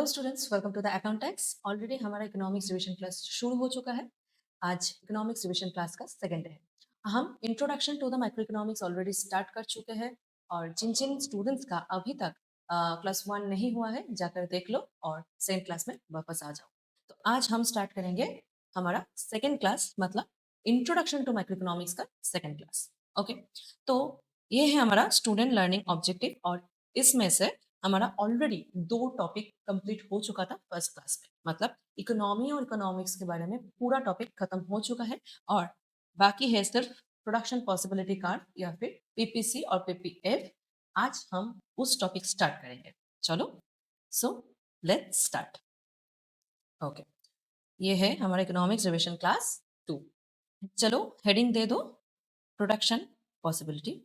Hello students, welcome to the Accountex. Already हमारा economics revision class शुरू हो चुका है। आज इकोनॉमिक्स रिवीजन क्लास का सेकंड डे है। हम introduction to the micro economics already start कर चुके हैं और जिन जिन स्टूडेंट्स का अभी तक क्लास 1 नहीं हुआ है जाकर देख लो और सेम क्लास में वापस आ जाओ। तो आज हम स्टार्ट करेंगे हमारा सेकेंड क्लास, मतलब इंट्रोडक्शन टू माइक्रो इकोनॉमिक्स का सेकेंड क्लास। ओके, तो ये है हमारा स्टूडेंट लर्निंग ऑब्जेक्टिव और इसमें से हमारा ऑलरेडी 2 टॉपिक कंप्लीट हो चुका था फर्स्ट क्लास में, मतलब इकोनॉमी और इकोनॉमिक्स के बारे में पूरा टॉपिक खत्म हो चुका है और बाकी है सिर्फ प्रोडक्शन पॉसिबिलिटी कार्ड या फिर पीपीसी और पीपीएफ। आज हम उस टॉपिक स्टार्ट करेंगे। चलो, सो लेट्स स्टार्ट। ओके, ये है हमारा इकोनॉमिक्स रिविजन क्लास 2। चलो हेडिंग दे दो, production possibility.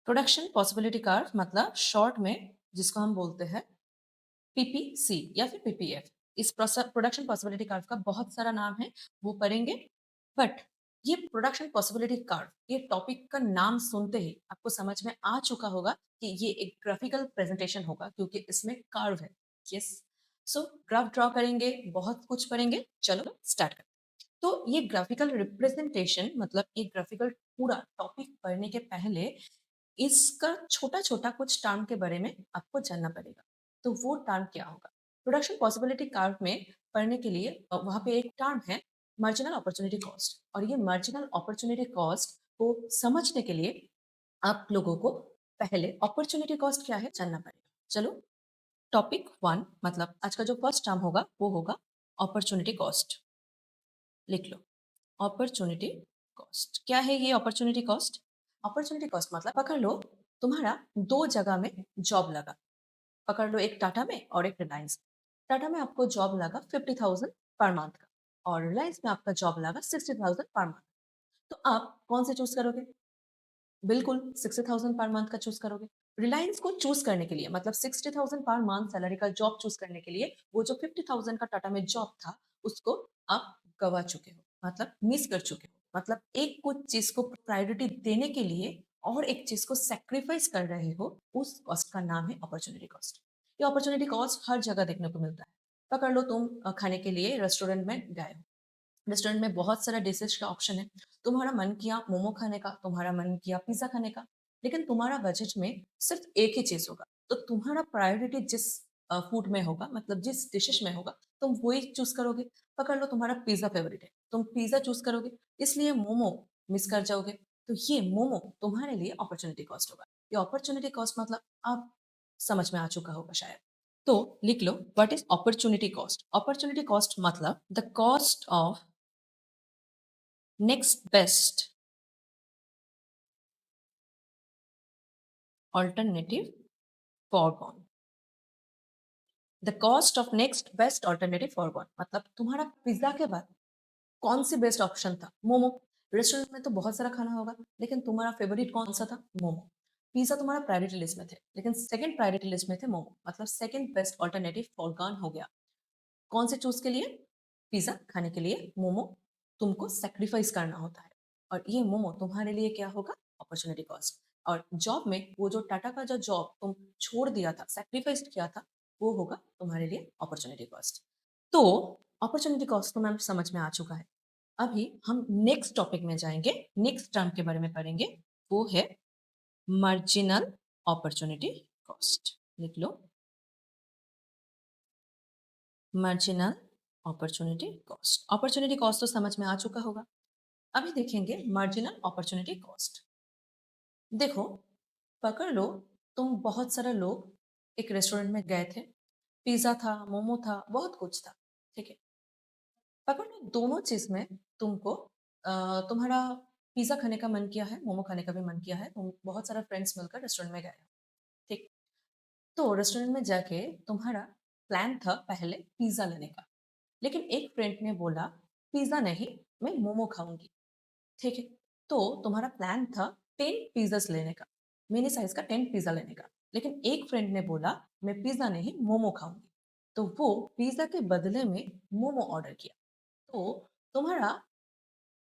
Production possibility card मतलब शॉर्ट में जिसको हम बोलते हैं पीपीसी या फिर पीपीएफ। इस प्रोडक्शन पॉसिबिलिटी कार्ड का बहुत सारा नाम है, वो पढ़ेंगे। बट ये प्रोडक्शन पॉसिबिलिटी कार्ड, ये टॉपिक का नाम सुनते ही आपको समझ में आ चुका होगा कि ये एक ग्राफिकल प्रेजेंटेशन होगा क्योंकि इसमें कार्व है। यस, सो ग्राफ ड्रॉ करेंगे, बहुत कुछ पढ़ेंगे। चलो स्टार्ट करते हैं। तो ये ग्राफिकल रिप्रेजेंटेशन मतलब ये ग्राफिकल पूरा टॉपिक पढ़ने के पहले इसका छोटा-छोटा कुछ टर्म के बारे में आपको जानना पड़ेगा। तो वो टर्म क्या होगा? प्रोडक्शन पॉसिबिलिटी कर्व में पढ़ने के लिए वहाँ पे एक टर्म है मार्जिनल अपॉर्च्युनिटी कॉस्ट और ये मार्जिनल अपॉर्च्युनिटी कॉस्ट को समझने के लिए आप लोगों को पहले अपॉर्च्युनिटी कॉस्ट क्या है जानना पड़ेगा। चलो, टॉपिक 1 मतलब आज का जो फर्स्ट टर्म होगा वो होगा अपॉर्च्युनिटी कॉस्ट। लिख लो, अपॉर्च्युनिटी कॉस्ट। क्या है ये अपॉर्च्युनिटी कॉस्ट? अपॉर्च्युनिटी कॉस्ट मतलब पकड़ लो, तुम्हारा 2 जगह में जॉब लगा। पकड़ लो, एक टाटा में और एक रिलायंस में। टाटा में आपको जॉब लगा 50,000 पर मंथ का और रिलायंस में आपका जॉब लगा 60,000 पर मंथ। तो आप कौन से चूज़ करोगे? बिल्कुल 60,000 पर मंथ का चूज़ करोगे। रिलायंस को चूज़ करने के लिए मतलब 60,000 पर मंथ सैलरी का जॉब चूज़ करने के लिए वो जो 50,000 का टाटा में जॉब था, उसको आप गँवा चुके हो, मतलब मिस कर चुके हो। मतलब एक कुछ चीज़ को प्रायोरिटी देने के लिए और एक चीज़ को सैक्रिफाइस कर रहे हो, उस कॉस्ट का नाम है अपॉर्च्युनिटी कॉस्ट। ये अपॉर्च्युनिटी कॉस्ट हर जगह देखने को मिलता है। पकड़ लो, तुम खाने के लिए रेस्टोरेंट में गए हो। रेस्टोरेंट में बहुत सारा डिशेज़ का ऑप्शन है। तुम्हारा मन किया मोमो खाने का, तुम्हारा मन किया पिज़्ज़ा खाने का, लेकिन तुम्हारा बजट में सिर्फ़ एक ही चीज़ होगा। तो तुम्हारा प्रायोरिटी जिस फूड में होगा, मतलब जिस डिशेज़ में होगा, तुम वही चूज़ करोगे। पकड़ लो, तुम्हारा पिज़्ज़ा फ़ेवरेट है, तुम पिज़्ज़ा चूज़ करोगे, इसलिए मोमो मिस कर जाओगे। तो ये मोमो तुम्हारे लिए अपॉर्च्युनिटी कॉस्ट होगा। ये अपॉर्च्युनिटी कॉस्ट मतलब अब समझ में आ चुका होगा शायद। तो लिख लो, what is opportunity cost? Opportunity cost मतलब the cost of next best alternative foregone। The cost of next best alternative foregone मतलब तुम्हारा पिज्जा के बाद कौन सी बेस्ट ऑप्शन था? मोमो। रेस्टोरेंट में तो बहुत सारा खाना होगा, लेकिन तुम्हारा फेवरेट कौन सा था? मोमो। पिज्जा तुम्हारा प्रायोरिटी लिस्ट में थे, लेकिन सेकंड प्रायोरिटी लिस्ट में थे मोमो, मतलब सेकंड बेस्ट ऑल्टरनेटिव फॉरगॉन हो गया। कौन से चूज के लिए? पिज्जा खाने के लिए मोमो तुमको सेक्रीफाइस करना होता है और ये मोमो तुम्हारे लिए क्या होगा? Opportunity cost. और जॉब में वो जो टाटा का जो जॉब तुम छोड़ दिया था, सेक्रीफाइस किया था, वो होगा तुम्हारे लिए अपॉर्चुनिटी कॉस्ट। तो अपॉर्चुनिटी कॉस्ट तो मैम समझ में आ चुका है। अभी हम नेक्स्ट टॉपिक में जाएंगे, नेक्स्ट टर्म के बारे में पढ़ेंगे, वो है मार्जिनल अपॉर्चुनिटी कॉस्ट। लिख लो, marginal opportunity cost. Opportunity cost तो समझ में आ चुका होगा। अभी देखेंगे मार्जिनल अपॉर्चुनिटी कॉस्ट। देखो, पकड़ लो, तुम बहुत सारे लोग एक रेस्टोरेंट में गए थे, पिज्जा था, मोमो था, बहुत कुछ था। ठीक है, पकड़ लो, दोनों चीज में तुमको तुम्हारा पिज्जा खाने का मन किया है, मोमो खाने का भी मन किया है, तुम बहुत सारा फ्रेंड्स मिलकर रेस्टोरेंट में गए हो। ठीक, तो रेस्टोरेंट में जाके तुम्हारा प्लान था पहले पिज्जा लेने का, लेकिन एक फ्रेंड ने बोला पिज्जा नहीं, मैं मोमो खाऊंगी। ठीक है, तो तुम्हारा प्लान था 10 पिज्जास लेने का, मिनी साइज का 10 पिज्जा लेने का, लेकिन एक फ्रेंड ने बोला मैं पिज्जा नहीं मोमो खाऊंगी, तो वो पिज्जा के बदले में मोमो ऑर्डर किया। तो तुम्हारा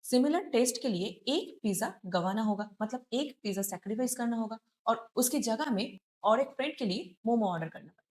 सिमिलर टेस्ट के लिए एक पिज़्ज़ा गँवाना होगा, मतलब एक पिज़्ज़ा सैक्रिफाइस करना होगा और उसकी जगह में और एक फ्रेंड के लिए मोमो ऑर्डर करना पड़ेगा।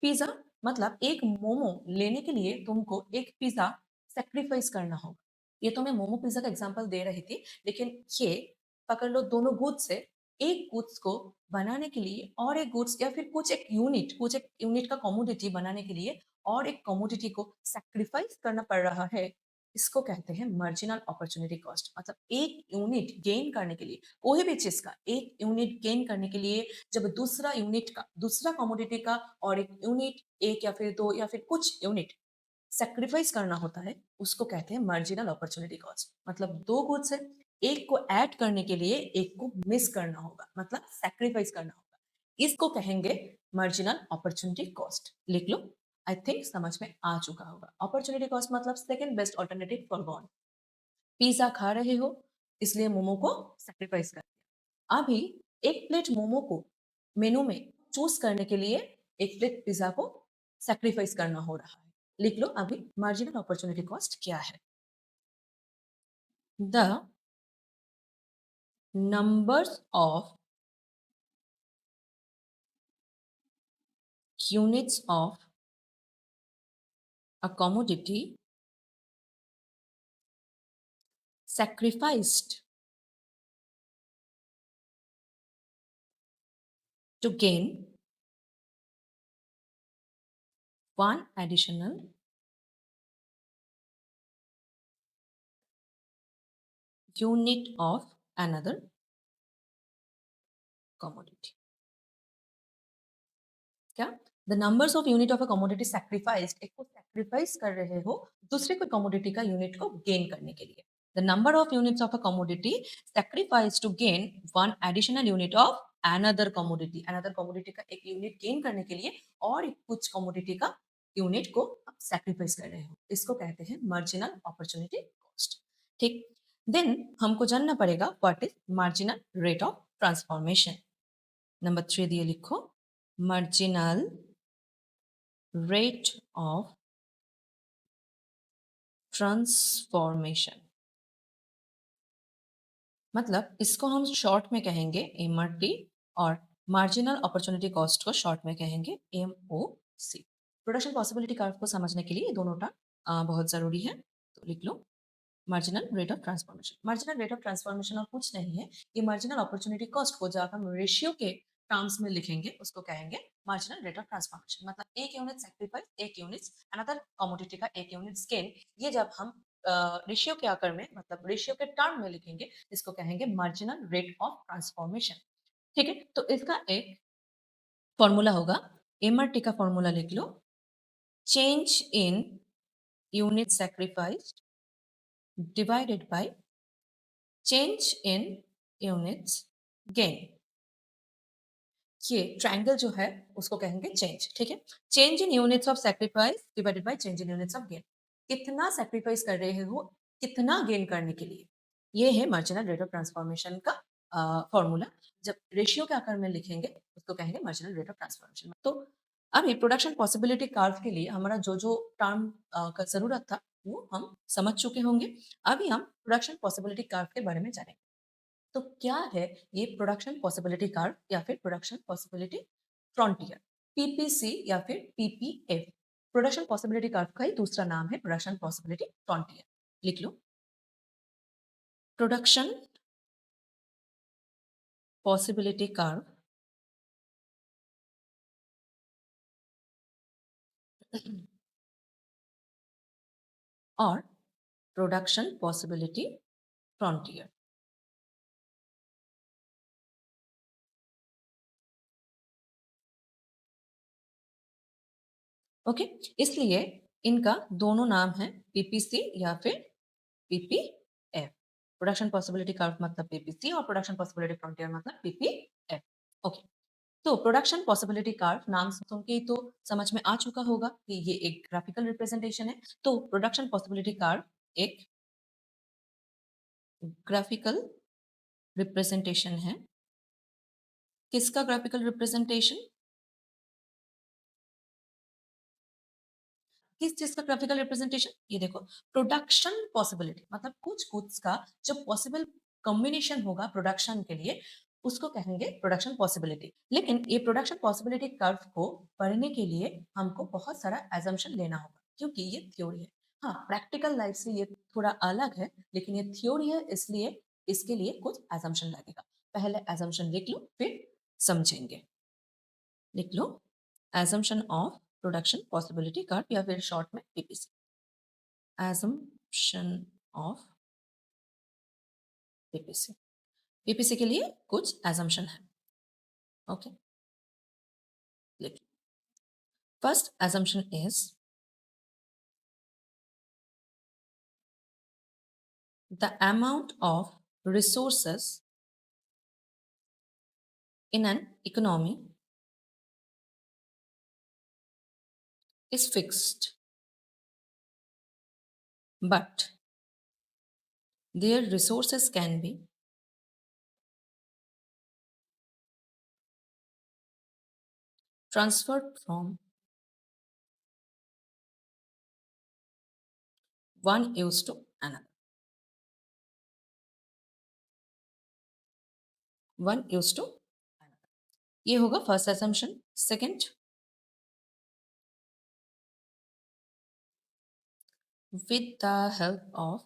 पिज़्ज़ा मतलब एक मोमो लेने के लिए तुमको एक पिज़्ज़ा सैक्रिफाइस करना होगा। ये तो मैं मोमो पिज़्ज़ा का एग्ज़ाम्पल दे रही थी, लेकिन ये पकड़ लो दोनों गुड्स से, एक गुड्स को बनाने के लिए और एक गुड्स या फिर कुछ एक यूनिट का कमोडिटी बनाने के लिए और एक कमोडिटी को सैक्रिफाइस करना पड़ रहा है। इसको कहते हैं मार्जिनल अपॉर्च्युनिटी कॉस्ट, मतलब एक यूनिट गेन करने के लिए, कोई भी चीज़ का एक यूनिट गेन करने के लिए जब दूसरा यूनिट का, दूसरा कमोडिटी का और एक यूनिट, 1 या फिर 2 या फिर कुछ यूनिट सैक्रिफाइस करना होता है, उसको कहते हैं मार्जिनल अपॉर्च्युनिटी कॉस्ट। मतलब 2 गुड्स है, एक को ऐड करने के लिए एक को मिस करना होगा, मतलब सैक्रिफाइस करना होगा। इसको कहेंगे मार्जिनल अपॉर्च्युनिटी कॉस्ट। लिख लो, आई थिंक समझ में आ चुका होगा। अपॉर्च्युनिटी कॉस्ट मतलब second best alternative for one. Pizza खा रहे हो, इसलिए मोमो को सैक्रिफाइस कर दिया। अभी एक प्लेट मोमो को मेनू में चूज़ करने के लिए एक प्लेट पिज़्ज़ा को सैक्रिफाइस करना हो रहा है। लिख लो अभी मार्जिनल अपॉर्च्युनिटी कॉस्ट क्या है? The numbers of units of a commodity sacrificed to gain one additional unit of another commodity. क्या? The numbers of unit of a commodity sacrificed, एक को सैक्रिफाइस कर रहे हो दूसरे कोई कमोडिटी का यूनिट को गेन करने के लिए। The number of units of a commodity sacrifice to gain one additional unit of another commodity, another commodity का एक यूनिट गेन करने के लिए और एक कुछ कमोडिटी का यूनिट को आप सैक्रिफाइस कर रहे हो, इसको कहते हैं मार्जिनल अपॉर्चुनिटी कॉस्ट। ठीक, देन हमको जानना पड़ेगा what is marginal rate of transformation. Number 3 दिए लिखो, marginal rate of transformation, मतलब इसको हम शॉर्ट में कहेंगे एमआरटी और मार्जिनल अपॉर्चुनिटी कॉस्ट को शॉर्ट में कहेंगे एमओसी। प्रोडक्शन पॉसिबिलिटी कर्व को समझने के लिए ये दोनों टर्म बहुत ज़रूरी है, तो लिख लो marginal rate of transformation. Marginal rate of transformation और कुछ नहीं है, ये मार्जिनल अपॉर्चुनिटी कॉस्ट को जब हम रेशियो के टर्म्स में लिखेंगे उसको कहेंगे मार्जिनल रेट ऑफ ट्रांसफॉर्मेशन। मतलब एक यूनिट सैक्रिफाइस, एक यूनिट अनदर कमोडिटी का एक यूनिट गेन, ये जब हम रेशियो के आकर में, मतलब रेशियो के टर्म में लिखेंगे, इसको कहेंगे मार्जिनल रेट ऑफ ट्रांसफॉर्मेशन। ठीक है, तो इसका एक फॉर्मूला होगा, एमआरटी का फॉर्मूला लिख लो, change in unit sacrifice divided by change in units gain. ये ट्रायंगल जो है उसको कहेंगे चेंज। ठीक है, change in units of sacrifice divided by change in units of gain, कितना सैक्रिफाइस कर रहे हो कितना गेन करने के लिए, ये है मार्जिनल रेट ऑफ ट्रांसफॉर्मेशन का फॉर्मूला। जब रेशियो के आकार में लिखेंगे उसको कहेंगे मार्जिनल रेट ऑफ ट्रांसफॉर्मेशन। तो अभी प्रोडक्शन पॉसिबिलिटी कर्व के लिए हमारा जो जो टर्म का जरूरत था वो हम समझ चुके होंगे। अभी हम प्रोडक्शन पॉसिबिलिटी कर्व के बारे में जानेंगे। तो क्या है ये प्रोडक्शन पॉसिबिलिटी कर्व या फिर प्रोडक्शन पॉसिबिलिटी फ्रंटियर, पीपीसी या फिर पीपीएफ? प्रोडक्शन पॉसिबिलिटी कर्व का ही दूसरा नाम है प्रोडक्शन पॉसिबिलिटी फ्रंटियर। लिख लो, प्रोडक्शन पॉसिबिलिटी कर्व और प्रोडक्शन पॉसिबिलिटी फ्रंटियर। ओके, इसलिए इनका दोनों नाम है पीपीसी या फिर पीपीएफ। प्रोडक्शन पॉसिबिलिटी कर्व मतलब पीपीसी और प्रोडक्शन पॉसिबिलिटी फ्रंटियर मतलब पीपीएफ। ओके, तो प्रोडक्शन पॉसिबिलिटी कर्व नाम सुन के ही तो समझ में आ चुका होगा कि ये एक ग्राफिकल रिप्रेजेंटेशन है। तो प्रोडक्शन पॉसिबिलिटी कर्व एक ग्राफिकल रिप्रेजेंटेशन है। किसका ग्राफिकल रिप्रेजेंटेशन? किस चीज का ग्राफिकल रिप्रेजेंटेशन, ये देखो, प्रोडक्शन पॉसिबिलिटी, मतलब कुछ गुड्स का जो पॉसिबल कॉम्बिनेशन होगा प्रोडक्शन के लिए, उसको कहेंगे प्रोडक्शन पॉसिबिलिटी। लेकिन ये प्रोडक्शन पॉसिबिलिटी कर्व को पढ़ने के लिए हमको बहुत सारा एजम्पशन लेना होगा, क्योंकि ये थ्योरी है। हाँ, प्रैक्टिकल लाइफ से ये थोड़ा अलग है, लेकिन ये थ्योरी है, इसलिए इसके लिए कुछ एजम्पशन लगेगा। पहले एजम्पशन लिख लो, फिर समझेंगे। लिख लो, assumption of production possibility curve, या फिर शॉर्ट में PPC. Assumption of PPC. PPC के लिए कुछ एजम्पशन है। ओके, लिख। First assumption is the amount of resources in an economy is fixed, but their resources can be transferred from one use to another. One use to another. ये होगा first assumption. Second, with the help of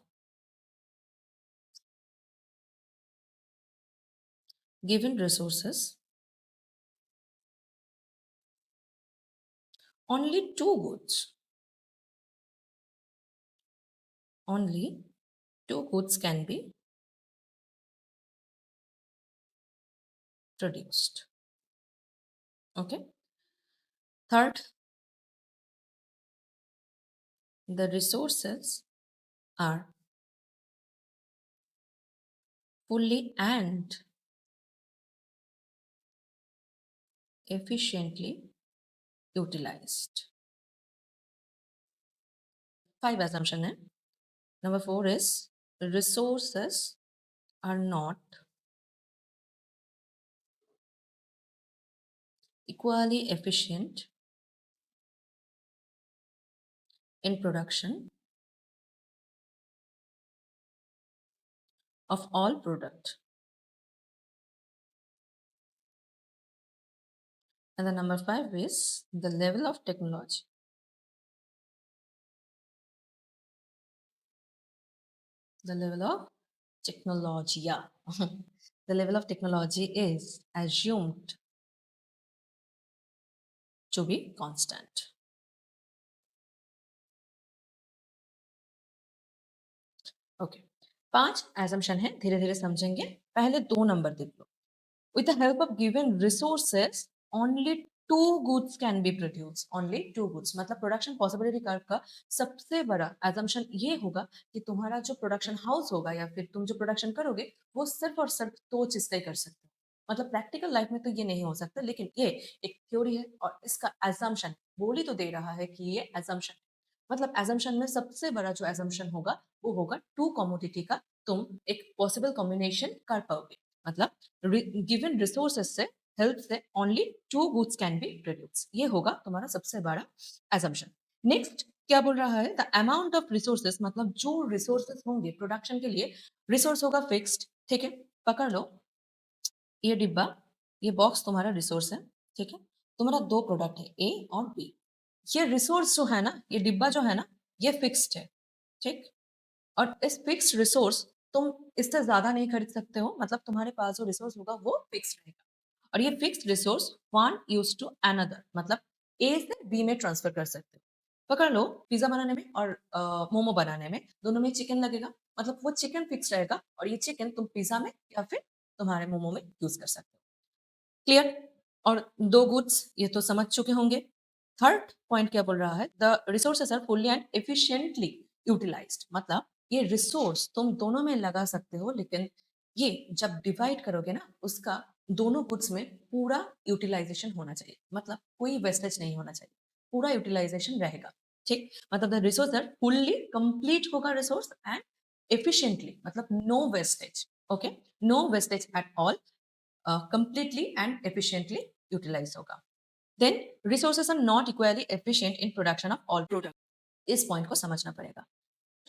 given resources, only two goods, only two goods can be produced. Okay. Third, the resources are fully and efficiently utilized. 5 assumption है. Number 4 is resources are not equally efficient in production of all product. And the number 5 is the level of technology. The level of technology, yeah. The level of technology is assumed to be constant. Okay. 5 assumption है, धीरे धीरे समझेंगे. पहले 2 number देख लो. With the help of given resources, only two goods can be produced. Only two goods. मतलब production possibility curve का सबसे बड़ा assumption ये होगा कि तुम्हारा जो प्रोडक्शन हाउस होगा या फिर तुम जो प्रोडक्शन करोगे वो सिर्फ और सिर्फ 2 चीज का ही कर सकते हो. मतलब प्रैक्टिकल लाइफ में तो ये नहीं हो सकता, लेकिन ये एक थ्योरी है और इसका assumption बोल ही तो दे रहा है कि ये assumption. मतलब assumption में सबसे बड़ा जो assumption होगा वो होगा टू कमोडिटी का तुम एक पॉसिबल कॉम्बिनेशन कर पाओगे. मतलब गिवन रिसोर्सेस से हेल्प से only two goods can be produce. ये होगा तुम्हारा सबसे बड़ा assumption. नेक्स्ट क्या बोल रहा है, द अमाउंट ऑफ रिसोर्सेस, मतलब जो रिसोर्सेस होंगे प्रोडक्शन के लिए, रिसोर्स होगा फिक्स्ड. ठीक है, पकड़ लो ये डिब्बा, ये बॉक्स तुम्हारा रिसोर्स है. ठीक है, तुम्हारा दो प्रोडक्ट है ए और बी. ये रिसोर्स जो है ना, ये डिब्बा जो है ना, ये फिक्स्ड है. ठीक, और इस फिक्स्ड रिसोर्स तुम इससे ज्यादा नहीं खरीद सकते हो. मतलब तुम्हारे पास जो रिसोर्स होगा वो फिक्स्ड रहेगा. और ये fixed resource one use to another, मतलब ए से बी में ट्रांसफर कर सकते हो. पकड़ लो, पिज्जा बनाने में और मोमो बनाने में दोनों में चिकन लगेगा. मतलब वो चिकन फिक्स रहेगा और ये चिकन तुम पिज्जा में या फिर तुम्हारे मोमो में यूज कर सकते हो. क्लियर. और दो गुड्स ये तो समझ चुके होंगे. थर्ड पॉइंट क्या बोल रहा है, the resources are fully and efficiently utilized. मतलब ये रिसोर्स तुम दोनों में लगा सकते हो, लेकिन ये जब डिवाइड करोगे ना, उसका दोनों गुड्स में पूरा यूटिलाइजेशन होना चाहिए. मतलब कोई वेस्टेज नहीं होना चाहिए, पूरा यूटिलाइजेशन रहेगा. ठीक, मतलब the resource are fully complete होगा रिसोर्स एंड एफिशिएंटली, मतलब no wastage. Okay, no wastage at all, completely and efficiently utilize होगा. Then resources are not equally efficient in production of all products. इस point को समझना पड़ेगा।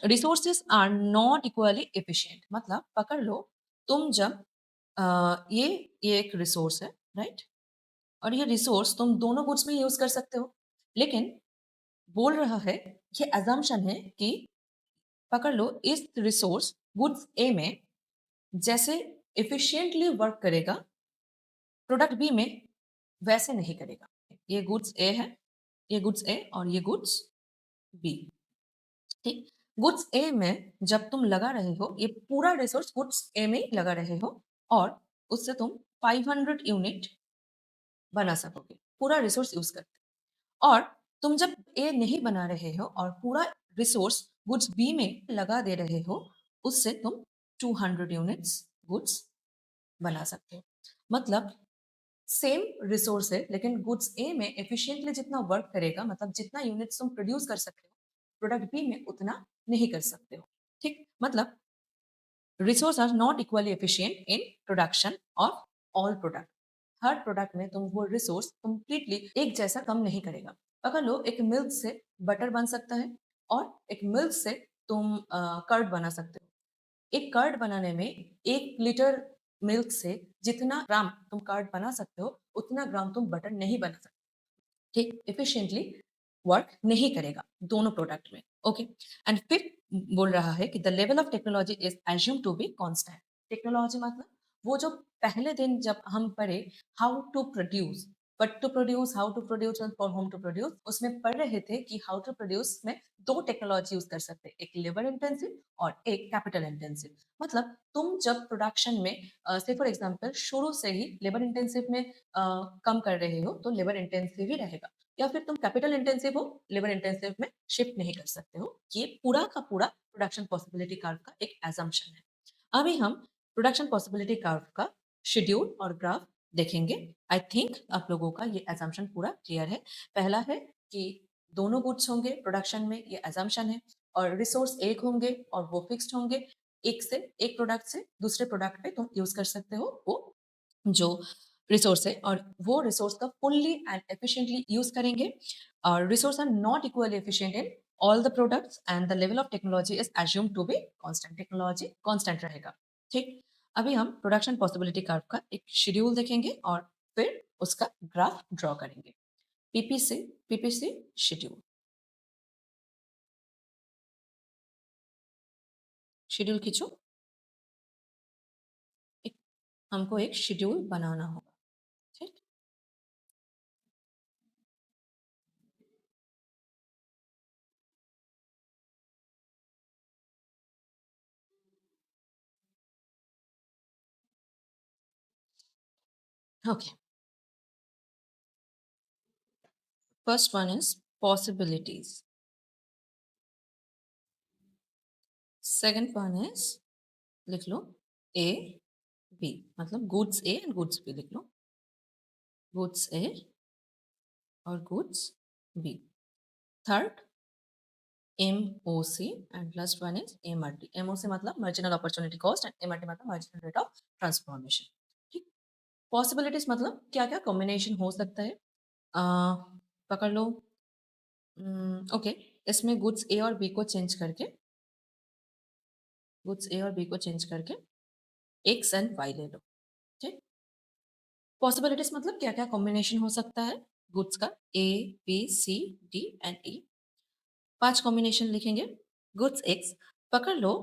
Resources are not equally efficient, मतलब पकड़ लो, तुम जब ये एक रिसोर्स है, राइट, और ये रिसोर्स तुम दोनों गुड्स में यूज कर सकते हो, लेकिन बोल रहा है, ये अजम्पशन है कि पकड़ लो इस रिसोर्स गुड्स ए में जैसे एफिशिएंटली वर्क करेगा, प्रोडक्ट बी में वैसे नहीं करेगा। ये गुड्स ए है, ये गुड्स ए और ये गुड्स बी, ठीक। गुड्स ए में जब तुम लगा रहे हो, ये पूरा रिसोर्स गुड्स ए में लगा रहे हो और उससे तुम 500 यूनिट बना सकोगे पूरा रिसोर्स यूज करके। और तुम जब ए नहीं बना रहे हो और पूरा रिसोर्स गुड्स बी में लगा दे रहे हो, उससे तुम 200 यूनिट्स गुड्स बना सकते हो। मतलब सेम रिसोर्स है, लेकिन गुड्स ए में एफिशिएंटली जितना वर्क करेगा, मतलब जितना यूनिट्स तुम प्रोड्यूस कर सकते हो, प्रोडक्ट बी में उतना नहीं कर सकते हो, ठीक। मतलब resource are not equally efficient in production of all product. हर प्रोडक्ट में तुम वो रिसोर्स कंप्लीटली एक जैसा कम नहीं करेगा। अगर लो एक मिल्क से बटर बन सकता है और एक मिल्क से तुम कर्ड बना सकते हो। एक कर्ड बनाने में 1 लीटर मिल्क से जितना ग्राम तुम कर्ड बना सकते हो, उतना ग्राम तुम बटर नहीं बना सकते, ठीक। एफिशिएंटली वर्क नहीं करेगा दोनों प्रोडक्ट में, ओके। एंड फिर बोल रहा है कि the level of technology is assume to be constant. Technology मतलब वो जो पहले दिन जब हम पढ़े how to produce, but to produce, how to produce और फॉर होम टू प्रोड्यूस, उसमें पढ़ रहे थे कि हाउ टू प्रोड्यूस में दो टेक्नोलॉजी यूज कर सकते हैं, एक लेबर इंटेंसिव और एक कैपिटल इंटेंसिव। मतलब तुम जब प्रोडक्शन में से फॉर एग्जांपल शुरू से ही लेबर इंटेंसिव में कम कर रहे हो, तो लेबर इंटेंसिव ही रहेगा, या फिर तुम कैपिटल इंटेंसिव हो, लेबर इंटेंसिव में शिफ्ट नहीं कर सकते हो। ये पूरा का पूरा प्रोडक्शन पॉसिबिलिटी कर्व का एक एजम्पशन है। अभी हम प्रोडक्शन पॉसिबिलिटी कर्व का शेड्यूल और ग्राफ देखेंगे। आई थिंक आप लोगों का ये एजम्पशन पूरा क्लियर है। पहला है कि दोनों गुड्स होंगे प्रोडक्शन में, ये एजम्पशन है, और रिसोर्स एक होंगे और वो फिक्स्ड होंगे। एक से एक प्रोडक्ट से दूसरे प्रोडक्ट पे तुम यूज कर सकते हो वो जो रिसोर्स है, और वो रिसोर्स का फुल्ली एंड एफिशिएंटली यूज करेंगे। और resource are not equally efficient in all the products and the level of technology is assume to be constant. Technology constant रहेगा, ठीक। अभी हम प्रोडक्शन पॉसिबिलिटी कर्व का एक शेड्यूल देखेंगे और फिर उसका ग्राफ ड्रॉ करेंगे। पीपीसी पीपीसी शेड्यूल, शेड्यूल खींचो। एक, हमको एक शेड्यूल बनाना होगा, ठीक। Okay, first one is possibilities, second one is, लिख लो, ए बी, मतलब goods A and goods B लिख लो, गुड्स ए और goods B. Third M O C and last one is M R T. M O C मतलब marginal opportunity cost and M R T मतलब marginal rate of transformation, ठीक। Possibilities मतलब क्या क्या combination हो सकता है, पकड़ लो। ओके, इसमें गुड्स ए और बी को चेंज करके, गुड्स ए और बी को चेंज करके एक्स एंड वाई ले लो, ठीक। पॉसिबिलिटीज मतलब क्या क्या कॉम्बिनेशन हो सकता है गुड्स का, A B C D and E. 5 combination लिखेंगे। गुड्स एक्स, पकड़ लो,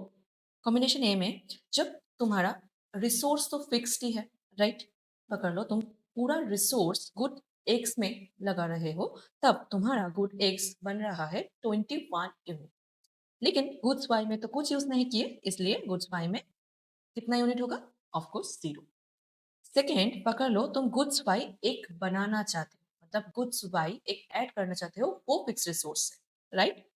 कॉम्बिनेशन ए में जब तुम्हारा रिसोर्स तो फिक्स्ड ही है, राइट। पकड़ लो, तुम पूरा रिसोर्स गुड एक्स में लगा रहे हो, तब तुम्हारा गुड एक्स बन रहा है 21 यूनिट। लेकिन गुड्स वाई में तो कुछ यूज नहीं किए, इसलिए गुड्स वाई में कितना यूनिट होगा, ऑफ कोर्स 0। सेकेंड, पकड़ लो, तुम गुड्स वाई एक बनाना चाहते हो, मतलब गुड्स वाई एक ऐड करना चाहते हो वो फिक्स रिसोर्स से, राइट।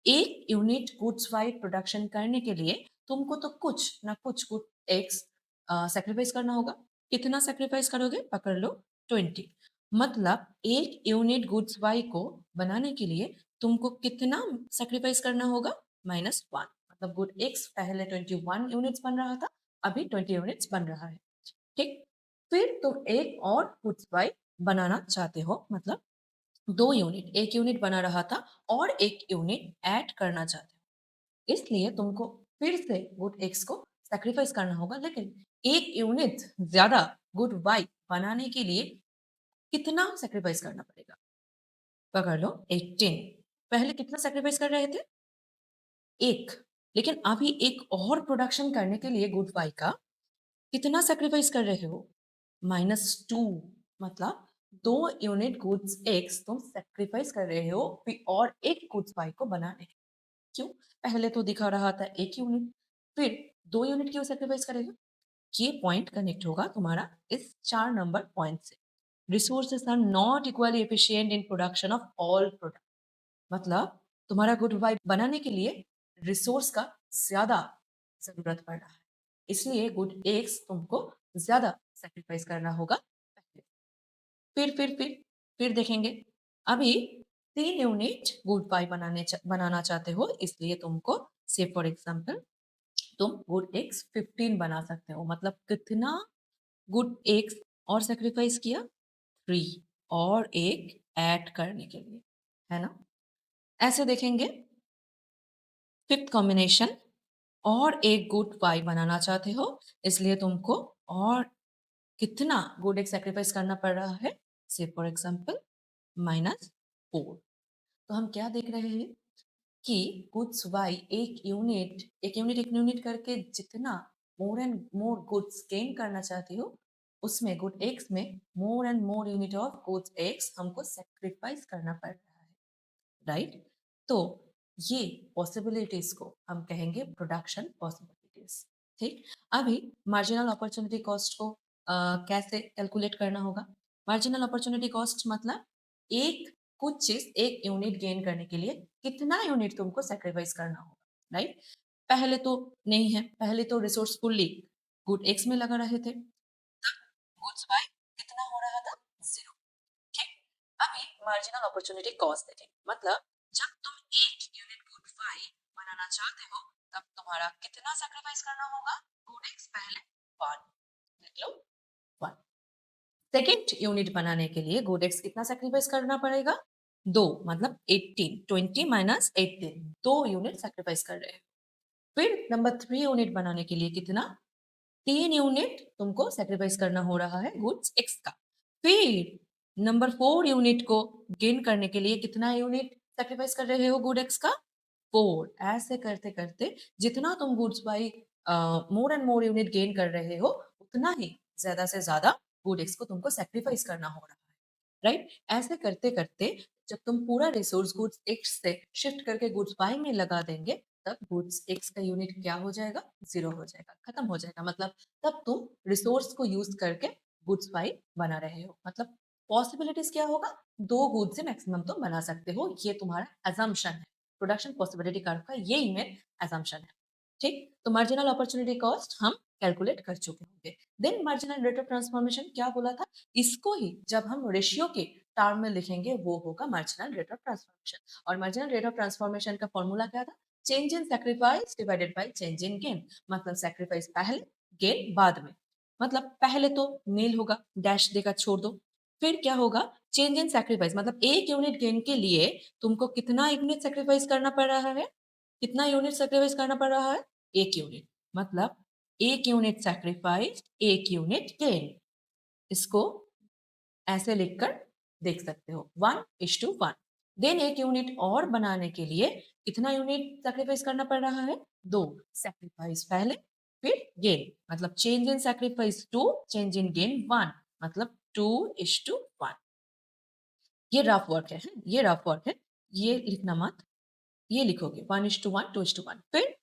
एक यूनिट गुड्स वाई प्रोडक्शन करने के लिए तुमको तो कुछ ना कुछ गुड एक्स सेक्रीफाइस करना होगा। कितना सेक्रीफाइस करोगे, पकड़ लो, 20। मतलब एक यूनिट गुड्स वाई को बनाने के लिए तुमको कितना सेक्रीफाइस करना होगा, -1। मतलब गुड एक्स पहले 21 यूनिट्स बन रहा था, अभी 20 यूनिट्स बन रहा है, ठीक। फिर तुम एक और गुड्स वाई बनाना चाहते हो, मतलब 2 यूनिट, 1 यूनिट बना रहा था और 1 यूनिट ऐड करना चाहते हो। इसलिए तुमको फिर से गुड एक्स को सैक्रिफाइस करना होगा, लेकिन 1 यूनिट ज़्यादा गुड वाई बनाने के लिए कितना सैक्रिफाइस करना पड़ेगा? पकड़ लो 18। पहले कितना सैक्रिफाइस कर रहे थे? 1। लेकिन अभी एक और प्रोडक्शन करने के लिए गुड वाई का कितना सैक्रिफाइस कर रहे हो? -2। मतलब 2 यूनिट गुड्स एक्स तुम सैक्रिफाइस कर रहे हो और एक गुड्स वाई को बनाने के। क्यों? पहले तो दिखा रहा था 1 यूनिट, फिर 2 यूनिट क्यों सैक्रिफाइस करेगा? ये पॉइंट कनेक्ट होगा तुम्हारा इस 4 नंबर पॉइंट से। Resources are not equally efficient in production of all product. मतलब तुम्हारा गुड वाइब बनाने के लिए रिसोर्स का ज़्यादा ज़रूरत पड़ रहा है। इसलिए गुड एक्स तुमको ज़्यादा सैक्रिफाइस करना होगा पहले। फिर देखेंगे। अभी 3 यूनिट गुड वाइब बनाना चाहते हो, इसलिए तुमको से फॉर एग्ज़ाम्पल तुम गुड एक्स 15 बना सकते हो। मतलब कितना गुड एक्स और सैक्रिफाइस किया? 3 और 1 ऐड करने के लिए, है ना? ऐसे देखेंगे। 5th कॉम्बिनेशन और एक गुड वाई बनाना चाहते हो, इसलिए तुमको और कितना गुड एक सैक्रिफाइस करना पड़ रहा है? से फॉर एग्जांपल -4। तो हम क्या देख रहे हैं कि गुड्स वाई एक यूनिट करके जितना more and more goods gain करना चाहती हो, उसमें गुड एक्स में more and more unit of goods x हमको सैक्रिफाइस करना पड़ रहा है, राइट? तो ये पॉसिबिलिटीज को हम कहेंगे प्रोडक्शन पॉसिबिलिटीज। ठीक। अभी मार्जिनल अपॉर्चुनिटी कॉस्ट को कैसे कैलकुलेट करना होगा? मार्जिनल अपॉर्चुनिटी कॉस्ट मतलब एक कुछ चीज एक यूनिट गेन करने के लिए कितना यूनिट तुमको सेक्रीफाइस करना होगा, राइट? पहले तो नहीं है, पहले तो रिसोर्स फुल्ली गुड एक्स में लगा रहे थे, गुड्स बाय कितना हो रहा था? 0। ठीक। अभी मार्जिनल अपॉर्चुनिटी कॉस्ट देखें। मतलब जब तुम एक यूनिट गुड फाई बनाना चाहते हो, तब तुम्हारा कितना सैक्रिफाइस करना होगा? गुड एक्स पहले 1 लिख लो, 1। सेकेंड यूनिट बनाने के लिए गुड एक्स कितना सैक्रिफाइस करना पड़ेगा? 2। मतलब 18, 20 माइनस 18, 2 यूनिट सैक्रिफाइस कर रहे हैं। फिर नंबर 3 यूनिट बनाने के लिए कितना? 3 यूनिट तुमको सैक्रिफाइस करना हो रहा है गुड्स एक्स का। फिर नंबर 4 यूनिट को गेन करने के लिए कितना यूनिट सैक्रिफाइस कर रहे हो गुड एक्स का? 4। ऐसे करते-करते जितना तुम goods by more and more unit gain कर रहे हो, उतना ही ज़्यादा से ज़्यादा गुड एक्स को तुमको सैक्रिफाइस करना हो रहा है, राइट? ऐसे करते-करते जब तुम पूरा रिसोर्स गुड्स एक्स से शिफ्ट करके गुड्स बाय में लगा देंगे, तब गुड्स एक्स का यूनिट क्या हो जाएगा? 0 हो जाएगा, खत्म हो जाएगा। मतलब तब तुम रिसोर्स को यूज़ करके गुड्स बाय बना रहे हो। मतलब पॉसिबिलिटीज़ क्या होगा? 2 गुड्स से मैक्सिमम तुम बना सकते हो, ये तुम्हारा असम्पशन है। प्रोडक्शन पॉसिबिलिटी कर्व का यही मेन असम्पशन है। ठीक? तो मार्जिनल अपॉर्चुनिटी कॉस्ट हम कैलकुलेट कर चुके होंगे। Then marginal rate of transformation क्या बोला था? इसको ही जब हम रेशियो के टर्म में लिखेंगे, वो होगा मार्जिनल रेट ऑफ ट्रांसफॉर्मेशन। और मार्जिनल रेट ऑफ ट्रांसफॉर्मेशन का फॉर्मूला क्या था? Change in sacrifice divided by change in gain. मतलब सैक्रिफाइस पहले, गेन बाद में। मतलब पहले तो नील होगा, डैश देकर छोड़ दो। फिर क्या होगा? चेंज इन सैक्रिफाइस मतलब 1 यूनिट गेन के लिए तुमको कितना यूनिट सैक्रिफाइस करना पड़ रहा है? कितना यूनिट सैक्रिफाइस करना पड़ रहा है? 1 यूनिट। मतलब 1 यूनिट सैक्रिफाइस, 1 यूनिट गेन। इसको ऐसे लिखकर देख सकते हो, 1:1। देन 1 यूनिट और बनाने के लिए कितना यूनिट सैक्रिफाइस करना पड़ रहा है? 2। सैक्रिफाइस पहले, फिर गेन। मतलब change in sacrifice 2, change in gain 1। मतलब 2:1। ये रफ वर्क है, ये रफ वर्क है। ये लिखना मत, ये लिखोगे 1:1, 2:1। फिर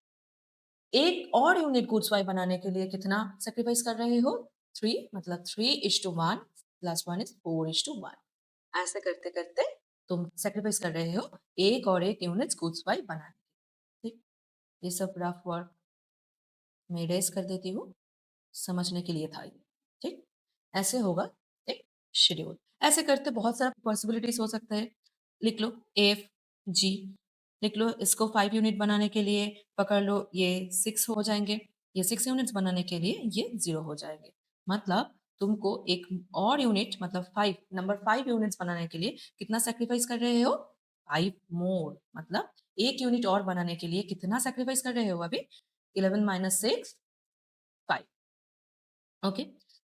एक और यूनिट गुड्स वाई बनाने के लिए कितना सैक्रिफाइस कर रहे हो? 3। मतलब 3:1 प्लस 1 इज़ 4:1। ऐसे करते-करते तुम सैक्रिफाइस कर रहे हो एक और एक यूनिट्स गुड्स वाई बनाने के लिए। ठीक? ये सब रफ वर्क मैं इरेज़ कर देती हूँ, समझने के लिए था ये। ठीक? ऐसे होगा एक शेड्यूल। ऐसे करते बहुत सारा पॉसिबिलिटीज़ हो सकता है। लिख लो एफ, जी, लिख लो। इसको 5 यूनिट बनाने के लिए पकड़ लो, ये 6 हो जाएँगे। ये 6 यूनिट्स बनाने के लिए ये 0 हो जाएँगे। मतलब तुमको एक और यूनिट मतलब 5 नंबर 5 यूनिट्स बनाने के लिए कितना सैक्रिफाइस कर रहे हो? 5 मोर मतलब 1 यूनिट और बनाने के लिए कितना सैक्रिफाइस कर रहे हो अभी? 11 माइनस 6 5 ओके।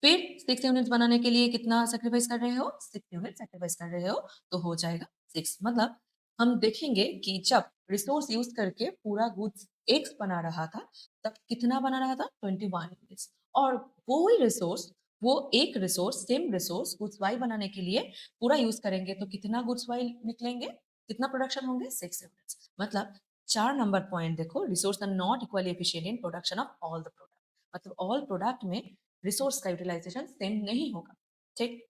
फिर 6 यूनिट्स बनाने के लिए कितना सैक्रिफाइस कर रहे हो? 6 यूनिट सैक्रिफाइस कर रहे हो तो हो जाएगा 6 मतलब हम देखेंगे कि जब रिसोर्स यूज करके पूरा गुड्स एक्स बना रहा था तब कितना बना रहा था 21 यूनिट्स और वो ही रिसोर्स वो एक resource same resource goods Y बनाने के लिए पूरा यूज करेंगे तो कितना गुड्स वाई निकलेंगे कितना प्रोडक्शन होंगे 6 यूनिट्स मतलब 4 नंबर पॉइंट देखो resource are not equally efficient in production of all the product मतलब ऑल प्रोडक्ट में रिसोर्स का यूटिलाइजेशन सेम नहीं होगा ठीक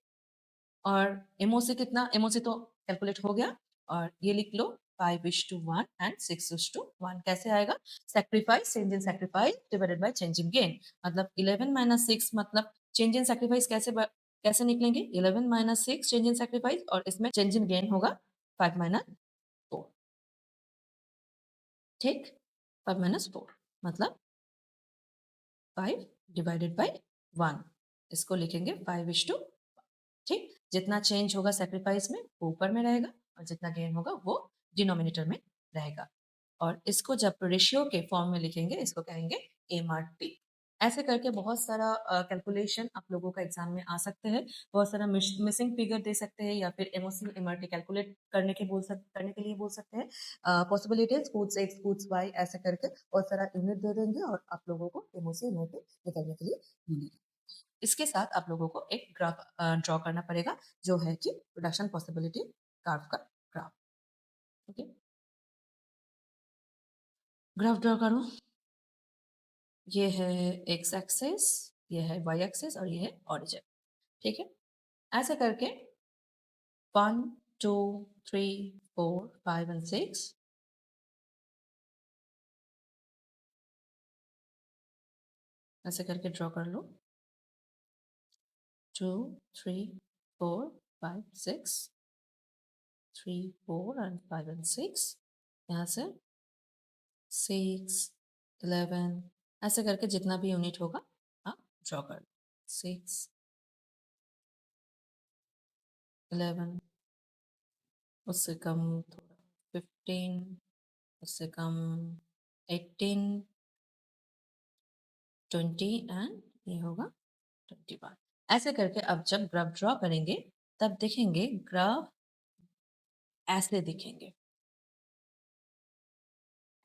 और एमओसी कितना एमओसी तो कैलकुलेट हो गया और ये लिख लो 5:1 एंड 6:1 कैसे आएगा sacrifice change in sacrifice divided by change in gain मतलब 11 माइनस 6 मतलब चेंज इन सैक्रिफाइस कैसे निकलेंगे 11 माइनस 6 चेंज इन सैक्रिफाइस और इसमें चेंज इन गेन होगा 5 माइनस 4 ठीक 5 माइनस 4 मतलब 5 डिवाइडेड बाय 1 इसको लिखेंगे 5:2 ठीक जितना चेंज होगा सेक्रीफाइस में वो ऊपर में रहेगा और जितना गेन होगा वो डिनोमिनेटर में रहेगा और इसको जब रेशियो के फॉर्म में लिखेंगे इसको कहेंगे एमआरटी ऐसे करके बहुत सारा कैलकुलेशन आप लोगों का एग्जाम में आ सकते हैं बहुत सारा मिसिंग फिगर दे सकते हैं या फिर एमओसी एमआरटी कैलकुलेट करने के लिए बोल सकते हैं possibilities goods X goods Y ऐसे करके बहुत सारा यूनिट दे देंगे और आप लोगों को एमओसी एमआरटी निकालने के लिए बोलेंगे इसके साथ आप लोगों को एक ग्राफ ड्रॉ करना पड़ेगा जो है कि प्रोडक्शन पॉसिबिलिटी कर्व का ग्राफ ओके ग्राफ ड्रॉ करो ये है एक्स एक्सिस ये है वाई एक्सिस और ये है ऑरिजिन ठीक है ऐसे करके 1 2 3 4 5 एंड 6 ऐसे करके ड्रॉ कर लो 2 3 4 5 6 3 4 एंड 5 एंड 6 यहाँ से 6 11 ऐसे करके जितना भी यूनिट होगा आप ड्रॉ कर लो 6 11 उससे कम थोड़ा 15 उससे कम 18 20 एंड ये होगा 21 ऐसे करके अब जब ग्राफ ड्रॉ करेंगे तब देखेंगे ग्राफ ऐसे दिखेंगे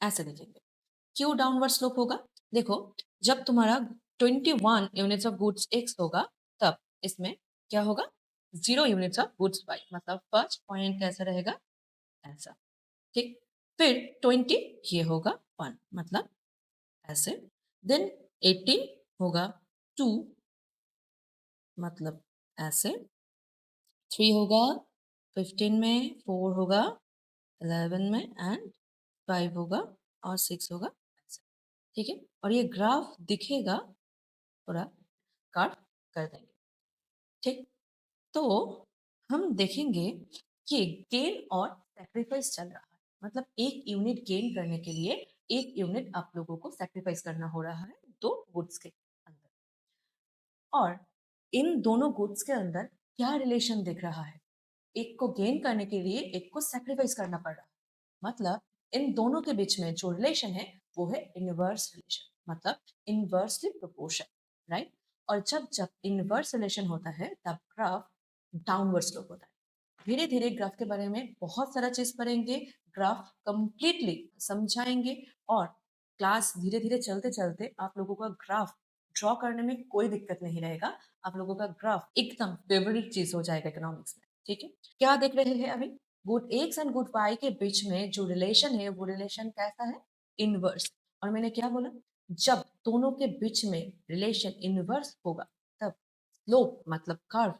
ऐसे दिखेंगे क्यों डाउनवर्ड स्लोप होगा देखो जब तुम्हारा 21 यूनिट्स ऑफ गुड्स एक्स होगा तब इसमें क्या होगा 0 यूनिट्स ऑफ गुड्स वाई मतलब फर्स्ट पॉइंट कैसा रहेगा ऐसा ठीक फिर 20 ये होगा 1 मतलब ऐसे देन 18 होगा 2 मतलब ऐसे 3 होगा 15 में 4 होगा 11 में एंड 5 होगा और 6 होगा ऐसे ठीक है और ये ग्राफ दिखेगा थोड़ा काट कर देंगे ठीक तो हम देखेंगे कि गेन और सैक्रिफाइस चल रहा है मतलब एक यूनिट गेन करने के लिए एक यूनिट आप लोगों को सैक्रिफाइस करना हो रहा है दो गुड्स के अंदर और इन दोनों गुड्स के अंदर क्या रिलेशन दिख रहा है एक को गेन करने के लिए एक को सैक्रिफाइस करना पड़ रहा है मतलब इन दोनों के बीच में जो रिलेशन है वो है इनवर्स रिलेशन मतलब इनवर्सली प्रोपोर्शन राइट और जब जब इनवर्स रिलेशन होता है तब ग्राफ डाउनवर्ड स्लोप होता है धीरे धीरे ग्राफ के बारे में बहुत सारा चीज पढ़ेंगे ग्राफ कंप्लीटली समझाएंगे और क्लास धीरे धीरे चलते चलते आप लोगों का ग्राफ ड्रॉ करने में कोई दिक्कत नहीं रहेगा आप लोगों का ग्राफ एकदम फेवरेट चीज हो जाएगा इकोनॉमिक्स में ठीक है क्या देख रहे हैं अभी good X and good Y के बीच में जो रिलेशन है वो रिलेशन कैसा है इनवर्स और मैंने क्या बोला जब दोनों के बीच में रिलेशन इनवर्स होगा तब स्लोप मतलब कर्व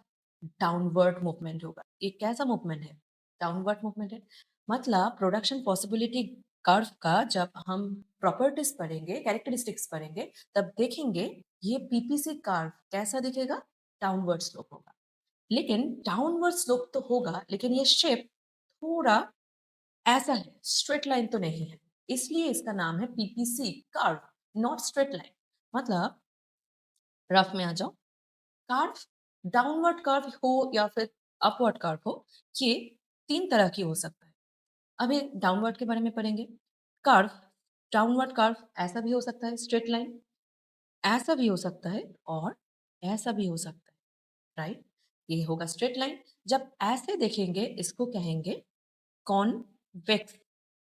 डाउनवर्ड मूवमेंट होगा ये कैसा मूवमेंट है डाउनवर्ड मूवमेंट है मतलब प्रोडक्शन पॉसिबिलिटी कर्व का जब हम प्रॉपर्टीज पढ़ेंगे कैरेक्टरिस्टिक्स पढ़ेंगे तब देखेंगे ये पीपीसी कर्व कैसा दिखेगा डाउनवर्ड स्लोप होगा लेकिन डाउनवर्ड स्लोप तो होगा लेकिन ये शेप थोड़ा ऐसा है स्ट्रेट लाइन तो नहीं है इसलिए इसका नाम है PPC curve not straight line मतलब रफ में आ जाओ कर्व डाउनवर्ड कर्व हो या फिर अपवर्ड कर्व हो, ये 3 तरह की हो सकता है। अभी डाउनवर्ड के बारे में पढ़ेंगे। कर्व डाउनवर्ड कर्व ऐसा भी हो सकता है स्ट्रेट लाइन, ऐसा भी हो सकता है और ऐसा भी हो सकता है, राइट? ये होगा स्ट्रेट लाइन। जब ऐसे देखेंगे इसको कहेंगे convex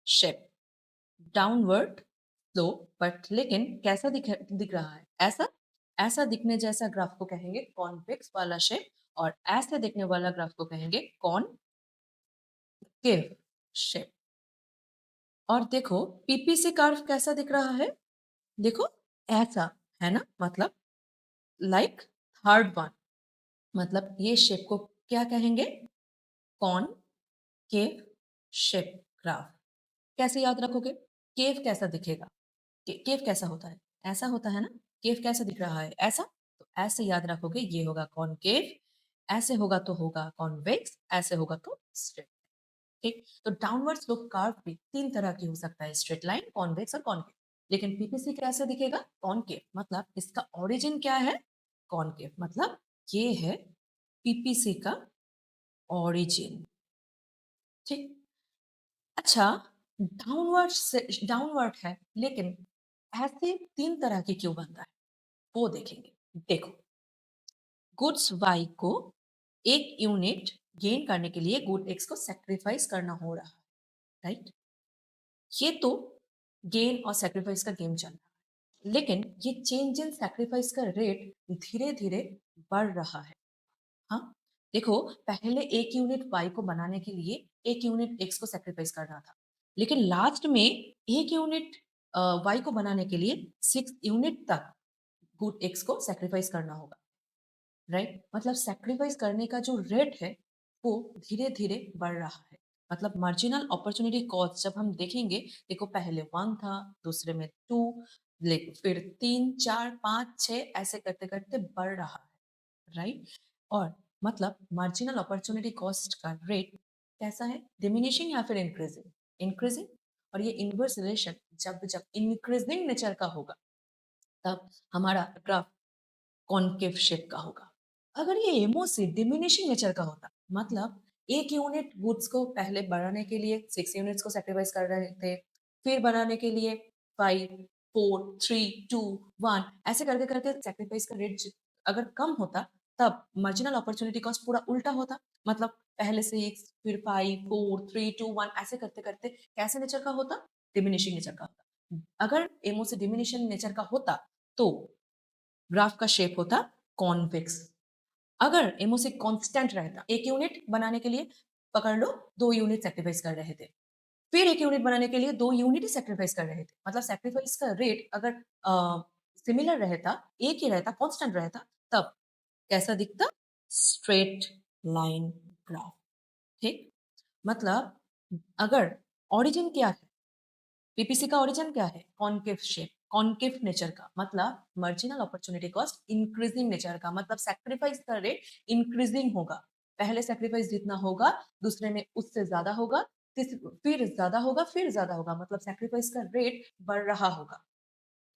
shape, downward slope but लेकिन कैसा दिख रहा है? ऐसा ऐसा दिखने जैसा ग्राफ को कहेंगे कॉन्वेक्स वाला शेप और ऐसे दिखने वाला ग्राफ को कहेंगे कॉनकेव शेप। और देखो पीपीसी कर्व कैसा दिख रहा है? देखो ऐसा, है ना? मतलब लाइक थर्ड वन, मतलब ये शेप को क्या कहेंगे? Concave shape graph. कैसे याद रखोगे? केव कैसा दिखेगा? केव कैसा होता है? ऐसा होता है ना? केव कैसा दिख रहा है? ऐसा? तो ऐसे याद रखोगे, ये होगा कॉनकेव, ऐसे होगा तो होगा कॉन्वेक्स, ऐसे होगा तो स्ट्रेट। ठीक? तो डाउनवर्ड स्लोप कर्व भी 3 तरह की हो सकता है, स्ट्रेट लाइन, कॉन्वेक्स और कॉनकेव। लेकिन पीपीसी कैसे दिखेगा? कॉनकेव, मतलब इसका ओरिजिन क्या है? कॉनकेव, मतलब ये है पीपीसी का ओरिजिन। ठीक? अच्छा, डाउनवर्ड है, लेकिन ऐसे 3 तरह की क्यों बनता है? वो देखेंगे। देखो, गुड्स वाई को 1 यूनिट गेन करने के लिए गुड एक्स को सैक्रिफाइस करना हो रहा है, राइट? ये तो गेन और सैक्रिफाइस का गेम चल रहा है। लेकिन ये चेंज इन सैक्रिफाइस का रेट धीरे-धीरे बढ़ रहा है। हाँ, देखो पहले 1 यूनिट वाई को बनाने के लिए 1 यूनिट एक्स को सैक्रिफाइस करना था। लेकिन लास्ट में 1 यूनिट वाई को बनाने के लिए 6 यूनिट तक गुड एक्स को सैक्रिफाइस करना होगा, राइट? मतलब सैक्रिफाइस करने का जो रेट है वो धीरे-धीरे बढ़ रहा है। मतलब मार्जिनल अपॉर्च्युनिटी कॉस्ट जब हम देखेंगे, देखो पहले 1 था, दूसरे में 2, फिर 3, 4, 5, 6 ऐसे करते-करते बढ़ रहा है, राइट? और मतलब मार्जिनल अपॉर्च्युनिटी कॉस्ट का रेट कैसा है? डिमिनिशिंग या फिर इंक्रीजिंग? इंक्रीजिंग। और ये इन्वर्स रिलेशन जब जब इंक्रीजिंग नेचर का होगा, तब हमारा ग्राफ कॉनकेव शेप का होगा। अगर ये एमओसी डिमिनिशिंग नेचर का होता, मतलब 1 यूनिट गुड्स को पहले बढ़ाने के लिए 6 यूनिट्स को सैक्रिफाइस कर रहे थे, फिर बनाने के लिए 5, 4, 3, 2, 1 ऐसे करके-करके सैक्रिफाइस का रेट अगर कम होता, तब मार्जिनल अपॉर्च्युनिटी कॉस्ट पूरा उल्टा होता। मतलब पहले 6 फिर 5, 4, 3, 2, 1 ऐसे करते-करते कैसे नेचर का होता? डिमिनिशिंग नेचर का होता। अगर एमओसी डिमिनिशिंग नेचर का होता, तो ग्राफ का शेप होता कॉन्वेक्स। अगर एमओसी कांस्टेंट रहता, 1 यूनिट बनाने के लिए पकड़ लो 2 यूनिट सैक्रिफाइस कर रहे थे। फिर 1 यूनिट बनाने के लिए 2 यूनिट ही सैक्रिफाइस कर रहे थे। मतलब सैक्रिफाइस का रेट अगर सिमिलर रहता, एक ही रहता, कांस्टेंट रहता, तब कैसा दिखता? Straight line graph. ठीक? मतलब अगर ओरिजिन क्या है? पीपीसी का ओरिजिन क्या है? कॉनकेव शेप, कॉनकेव नेचर का, मतलब marginal opportunity cost increasing nature का, मतलब सैक्रिफाइस का रेट इंक्रीजिंग होगा। पहले सैक्रिफाइस जितना होगा, दूसरे में उससे ज्यादा होगा, फिर ज्यादा होगा, फिर ज्यादा होगा, मतलब सैक्रिफाइस का रेट बढ़ रहा होगा।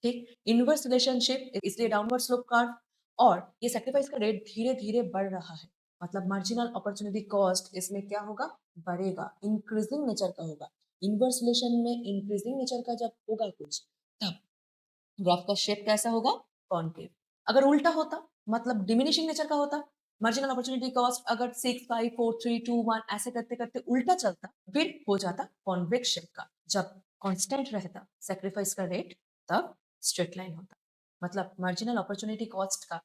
ठीक? इनवर्स रिलेशनशिप इसलिए डाउनवर्ड स्लोप कर्व, और ये सैक्रिफाइस का रेट धीरे-धीरे बढ़ रहा है। मतलब मार्जिनल अपॉर्चुनिटी कॉस्ट इसमें क्या होगा? बढ़ेगा, इंक्रीजिंग नेचर का होगा। इनवर्स रिलेशन में इंक्रीजिंग नेचर का जब होगा कुछ, तब ग्राफ का शेप कैसा होगा? कॉनकेव। अगर उल्टा होता, मतलब डिमिनिशिंग नेचर का होता, मार्जिनल अपॉर्चुनिटी कॉस्ट अगर 6, 5, 4, 3, 2, 1 ऐसे करते-करते उल्टा चलता, फिर हो जाता कॉन्वेक्स शेप का। जब कांस्टेंट रहता सैक्रिफाइस का रेट, तब स्ट्रेट लाइन होता। मतलब मार्जिनल अपॉर्चुनिटी कॉस्ट का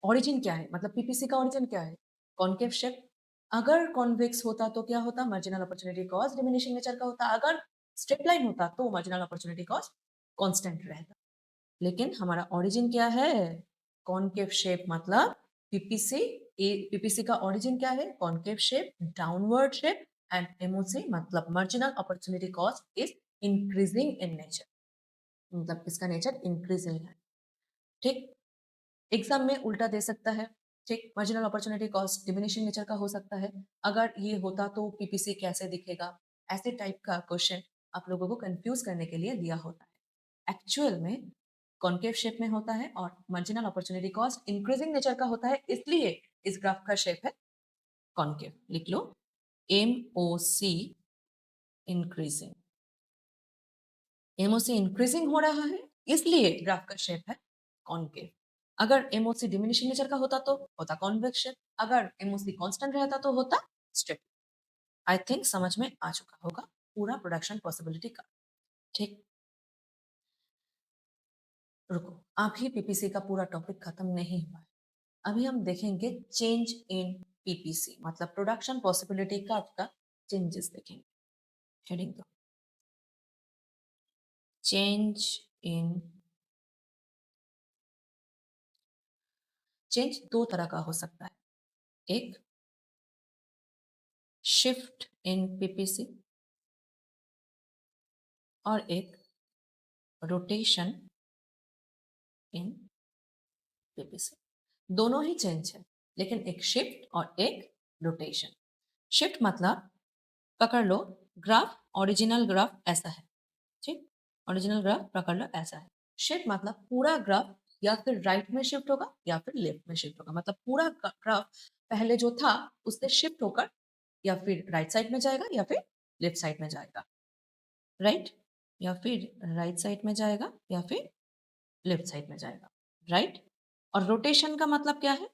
ओरिजिन क्या है? मतलब पीपीसी का ओरिजिन क्या है? Concave shape. अगर कॉन्वेक्स होता तो क्या होता? Marginal opportunity cost diminishing nature का होता। अगर स्ट्रेट लाइन होता तो मार्जिनल अपॉर्चुनिटी कॉस्ट कांस्टेंट रहता। लेकिन हमारा ओरिजिन क्या है? कॉनकेव शेप, मतलब पीपीसी। पीपीसी का ओरिजिन क्या है? Concave shape, downward shape, and MOC मतलब marginal opportunity cost is increasing in nature, मतलब इसका नेचर इंक्रीजिंग है। ठीक? एग्जाम में उल्टा दे सकता है। ठीक? Marginal opportunity cost diminishing nature का हो सकता है। अगर ये होता तो पीपीसी कैसे दिखेगा? ऐसे टाइप का क्वेश्चन आप लोगों को कंफ्यूज करने के लिए दिया होता है। एक्चुअल में कॉन्केव शेप में होता है और marginal opportunity cost increasing nature का होता है, इसलिए इस ग्राफ का शेप है कॉन्केव। लिख लो एमओसी इंक्रीजिंग। एमओसी इंक्रीजिंग हो रहा है इसलिए ग्राफ का शेप है कॉन्केव। अगर एमओसी डिमिनिशिंग नेचर का होता तो होता कॉन्वेक्स शेप, अगर एमओसी कांस्टेंट रहता तो होता स्ट्रेट। आई थिंक समझ में आ चुका होगा पूरा प्रोडक्शन पॉसिबिलिटी का। ठीक, रुको, अभी पीपीसी का पूरा टॉपिक खत्म नहीं हुआ है। अभी हम देखेंगे चेंज इन पीपीसी, मतलब प्रोडक्शन पॉसिबिलिटी का चेंजेस देखेंगे। हेडिंग दो, चेंज इन। चेंज दो तरह का हो सकता है, एक शिफ्ट इन पीपीसी और एक रोटेशन इन पीपीसी। दोनों ही चेंज है, लेकिन एक शिफ्ट और एक रोटेशन। शिफ्ट मतलब पकड़ लो ग्राफ, ओरिजिनल ग्राफ ऐसा है, ठीक, ओरिजिनल ग्राफ पकड़ लो ऐसा है। शिफ्ट मतलब पूरा ग्राफ या फिर राइट में शिफ्ट होगा या फिर लेफ्ट में शिफ्ट होगा, मतलब पूरा ग्राफ पहले जो था उससे शिफ्ट होकर या फिर राइट साइड में जाएगा या फिर लेफ्ट साइड में जाएगा, राइट, या फिर राइट साइड में जाएगा या फिर लेफ्ट साइड में जाएगा, राइट। और रोटेशन का मतलब क्या है?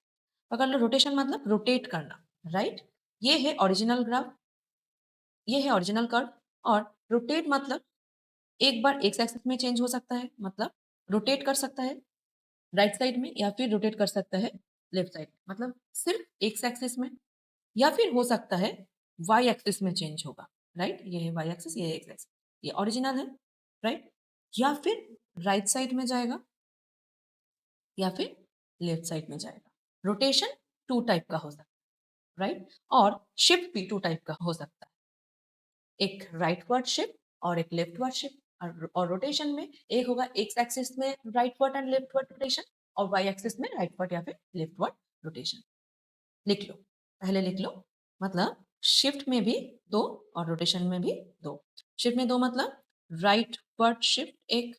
पकड़ लो, रोटेशन मतलब रोटेट करना, राइट। ये है ओरिजिनल ग्राफ, ये है ओरिजिनल कर्व। और रोटेट मतलब एक बार एक्स एक्सिस में चेंज हो सकता है, मतलब रोटेट कर सकता है राइट साइड में या फिर रोटेट कर सकता है लेफ्ट साइड, मतलब सिर्फ एक्स एक्सिस में, या फिर हो सकता है वाई एक्सिस में चेंज होगा, राइट। ये है वाई एक्सिस, ये है एक्स एक्सिस, ये ओरिजिनल है, राइट। या फिर राइट साइड में जाएगा या फिर लेफ्ट साइड में जाएगा। रोटेशन टू टाइप का हो सकता है, राइट। और शिफ्ट भी टू टाइप का हो सकता है, एक राइटवर्ड शिफ्ट और एक लेफ्टवर्ड शिफ्ट। और रोटेशन में एक होगा एक्स एक्सिस में राइटवर्ड एंड लेफ्टवर्ड रोटेशन, और वाई एक्सिस में राइटवर्ड या फिर लेफ्टवर्ड रोटेशन। लिख लो, पहले लिख लो, मतलब शिफ्ट में भी दो और रोटेशन में भी दो। शिफ्ट में दो मतलब राइटवर्ड शिफ्ट एक,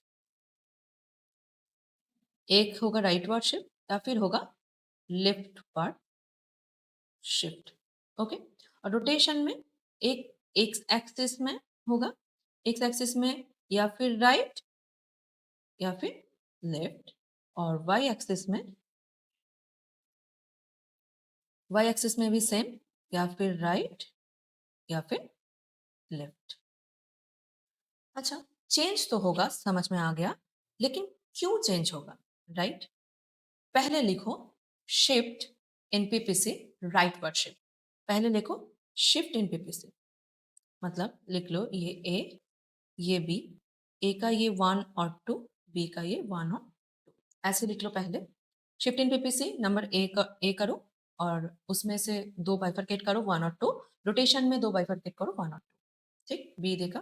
एक होगा राइटवर्ड शिफ्ट या फिर होगा लेफ्टवर्ड शिफ्ट, ओके। और रोटेशन में एक एक्स एक्सिस में होगा, एक्स एक्सिस में या फिर राइट या फिर लेफ्ट, और वाई एक्सिस में, वाई एक्सिस में भी सेम, या फिर राइट या फिर लेफ्ट। अच्छा, चेंज तो होगा, समझ में आ गया, लेकिन क्यों चेंज होगा, राइट। पहले लिखो shift in PPC rightward shift. पहले लिखो शिफ्ट इन पीपीसी, मतलब लिख लो ये ए, ये बी, ए का ये 1 और 2, बी का ये 1 और 2, ऐसे लिख लो पहले। Shift in PPC number A करो और उसमें से दो बाइफरकेट करो 1 और 2, रोटेशन में दो बाइफरकेट करो 1 और 2, ठीक। बी देखा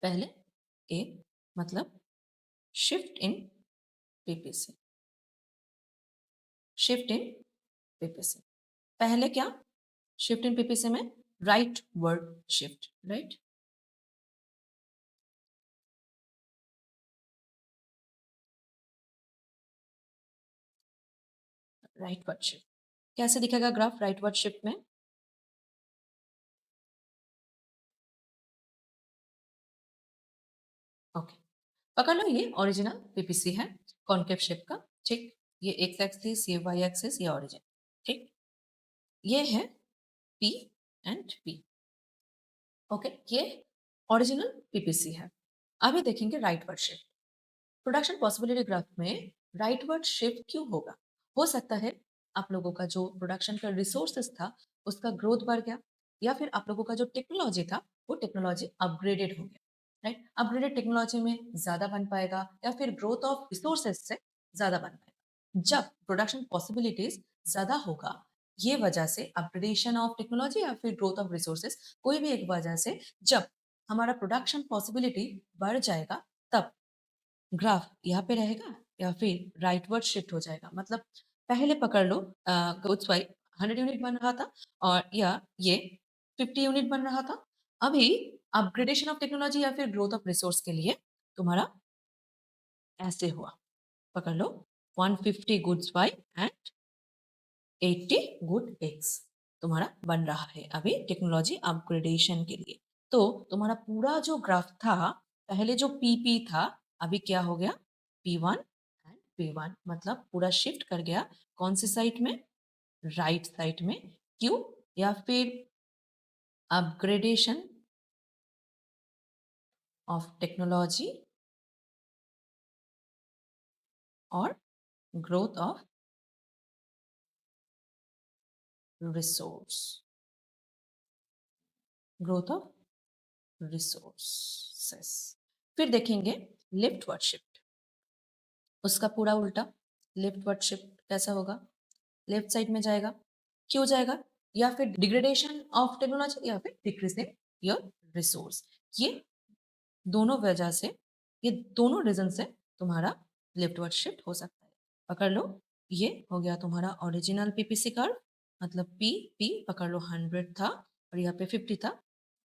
पहले, ए मतलब shift in PPC, shift in PPC. पहले क्या, शिफ्ट इन पीपीसी में right word shift, right. Right word shift कैसे दिखेगा ग्राफ राइट वर्ड शिफ्ट में? ओके, पकड़ लो ये ओरिजिनल पीपीसी है कॉन्केव शेप का, ठीक। ये एक्स एक्सिस, ये वाई एक्सिस, ये ओरिजिन, ठीक। ये है पी एंड पी, ओके। ये ओरिजिनल पीपीसी है। अभी देखेंगे right word shift. Production possibility graph में राइटवर्ड शिफ्ट क्यों होगा? हो सकता है आप लोगों का जो प्रोडक्शन का रिसोर्सेस था उसका ग्रोथ बढ़ गया, या फिर आप लोगों का जो टेक्नोलॉजी था वो टेक्नोलॉजी अपग्रेडेड हो गया, राइट। अपग्रेडेड टेक्नोलॉजी में ज्यादा बन पाएगा या फिर ग्रोथ ऑफ रिसोर्सेस से ज्यादा बन पाएगा। जब प्रोडक्शन पॉसिबिलिटीज ज्यादा होगा, ये वजह से अपग्रेडेशन ऑफ टेक्नोलॉजी या फिर ग्रोथ ऑफ रिसोर्सेस, कोई भी एक वजह से जब हमारा प्रोडक्शन पॉसिबिलिटी बढ़ जाएगा, तब ग्राफ यहाँ पे रहेगा या फिर राइटवर्ड शिफ्ट हो जाएगा। मतलब पहले पकड़ लो गुड्स वाई 100 यूनिट बन रहा था और या ये 50 यूनिट बन रहा था। अभी अपग्रेडेशन ऑफ टेक्नोलॉजी या फिर ग्रोथ ऑफ रिसोर्स के लिए तुम्हारा ऐसे हुआ, पकड़ लो 150 goods Y and 80 good X तुम्हारा बन रहा है अभी टेक्नोलॉजी अपग्रेडेशन के लिए। तो तुम्हारा पूरा जो ग्राफ था, पहले जो पीपी था, अभी क्या हो गया P1 एंड P1, मतलब पूरा शिफ्ट कर गया कौन सी साइड में, राइट साइड में। क्यों? या फिर अपग्रेडेशन ऑफ टेक्नोलॉजी और growth of resource, growth of resources. फिर देखेंगे लेफ्टवर्ड शिफ्ट, उसका पूरा उल्टा। लेफ्टवर्ड शिफ्ट कैसा होगा? लेफ्ट साइड में जाएगा। क्यों जाएगा? या फिर डिग्रेडेशन ऑफ टेक्नोलॉजी या फिर डिक्रीजिंग योर रिसोर्स। ये दोनों वजह से, ये दोनों रीजन से तुम्हारा लेफ्टवर्ड शिफ्ट हो सकता है। पकड़ लो, ये हो गया तुम्हारा ओरिजिनल पीपीसी कर्व, मतलब पी पी पकड़ लो 100 था और यहाँ पे 50 था,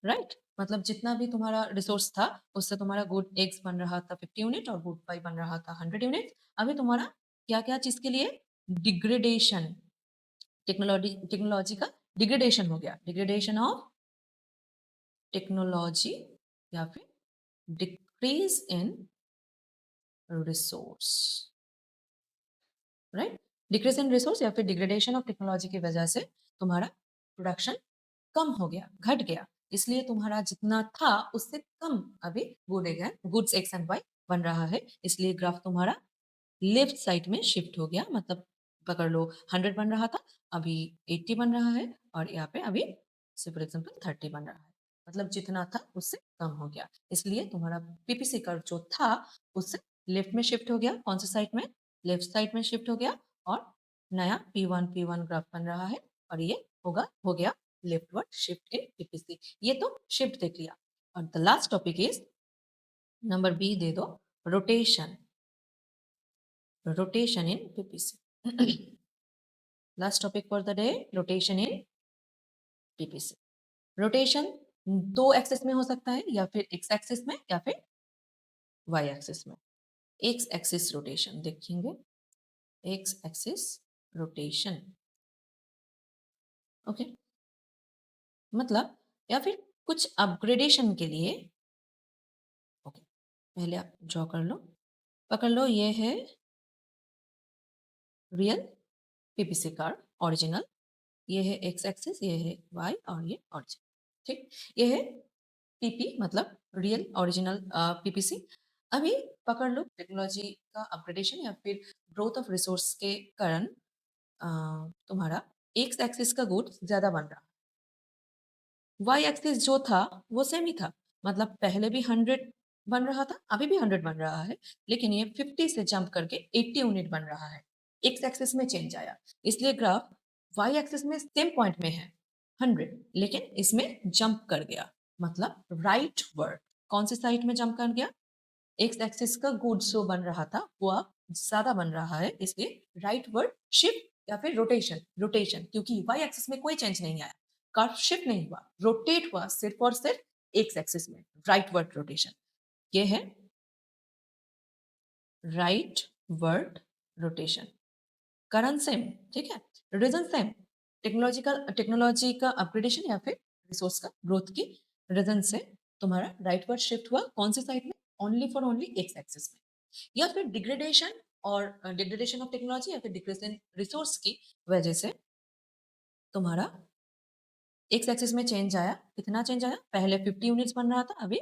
राइट। मतलब जितना भी तुम्हारा रिसोर्स था उससे तुम्हारा गुड एक्स बन रहा था 50 यूनिट और गुड वाई बन रहा था 100 यूनिट। अभी तुम्हारा क्या क्या चीज के लिए? डिग्रेडेशन, टेक्नोलॉजी का डिग्रेडेशन हो गया, डिग्रेडेशन ऑफ टेक्नोलॉजी या फिर decrease in resource, right. Decrease in resource या फिर डिग्रेडेशन ऑफ टेक्नोलॉजी की वजह से तुम्हारा प्रोडक्शन कम हो गया, घट गया। इसलिए तुम्हारा जितना था उससे कम अभी गुड्स एक्स एंड वाई बन रहा है। इसलिए ग्राफ तुम्हारा लेफ्ट साइड में शिफ्ट हो गया, मतलब पकड़ लो 100 बन रहा था, अभी 80 बन रहा है और यहाँ पे अभी से फॉर एग्जाम्पल 30 बन रहा है। मतलब जितना था उससे कम हो गया। इसलिए तुम्हारा पीपीसी कर्व जो था उससे लेफ्ट में शिफ्ट हो गया। कौन सी साइड में? लेफ्ट साइड में शिफ्ट हो गया और नया P1 ग्राफ बन रहा है और ये हो गया लेफ्टवर्ड शिफ्ट इन पीपीसी। ये तो शिफ्ट देख लिया। और the last topic is number B दे दो, rotation, rotation in PPC. Last topic for the day, rotation in PPC. Rotation दो एक्सिस में हो सकता है, या फिर एक्स एक्सिस में या फिर वाई एक्सिस में। एक्स एक्सिस रोटेशन देखेंगे, एक्स एक्सिस रोटेशन, ओके। मतलब या फिर कुछ अपग्रेडेशन के लिए, ओके, पहले आप ड्रॉ कर लो। पकड़ लो, ये है रियल पीपीसी कार्ड ओरिजिनल, ये है एक्स एक्सिस, ये है वाई और ये ओरिजिन, ठीक। ये है पीपी मतलब रियल ओरिजिनल पीपीसी। अभी पकड़ लो टेक्नोलॉजी का अपग्रेडेशन या फिर ग्रोथ ऑफ रिसोर्स के कारण तुम्हारा एक्स एक्सिस का गुड्स ज्यादा बन रहा, वाई एक्सिस जो था वो सेम ही था। मतलब पहले भी 100 बन रहा था, अभी भी 100 बन रहा है, लेकिन ये 50 से जंप करके 80 यूनिट बन रहा है। एक्स एक्सिस में चेंज आया, इसलिए ग्राफ वाई एक्सिस में सेम पॉइंट में है 100, लेकिन इसमें जंप कर गया, मतलब राइट वर्ड। कौन सी साइड में जंप कर गया? एक्स एक्सिस का गुड्स जो बन रहा था वो अब ज्यादा बन रहा है, इसलिए राइट वर्ड शिफ्ट या फिर रोटेशन। रोटेशन क्योंकि वाई एक्सिस में कोई चेंज नहीं आया, कर्व शिफ्ट नहीं हुआ, रोटेट हुआ सिर्फ और सिर्फ एक्स एक्सिस में, राइट वर्ड रोटेशन। ये है राइट वर्ड रोटेशन। कारण सेम, ठीक है, रीजन सेम, टेक्नोलॉजी का अपग्रेडेशन या फिर रिसोर्स का ग्रोथ की रीजन से तुम्हारा राइट वर्ड शिफ्ट हुआ कौन सी साइड में? Only for only x axis में। या फिर डिग्रेडेशन और डिग्रेडेशन ऑफ टेक्नोलॉजी या फिर डिक्रीज इन रिसोर्स की वजह से तुम्हारा एक्स एक्सिस में चेंज आया। कितना चेंज आया? पहले 50 यूनिट्स बन रहा था, अभी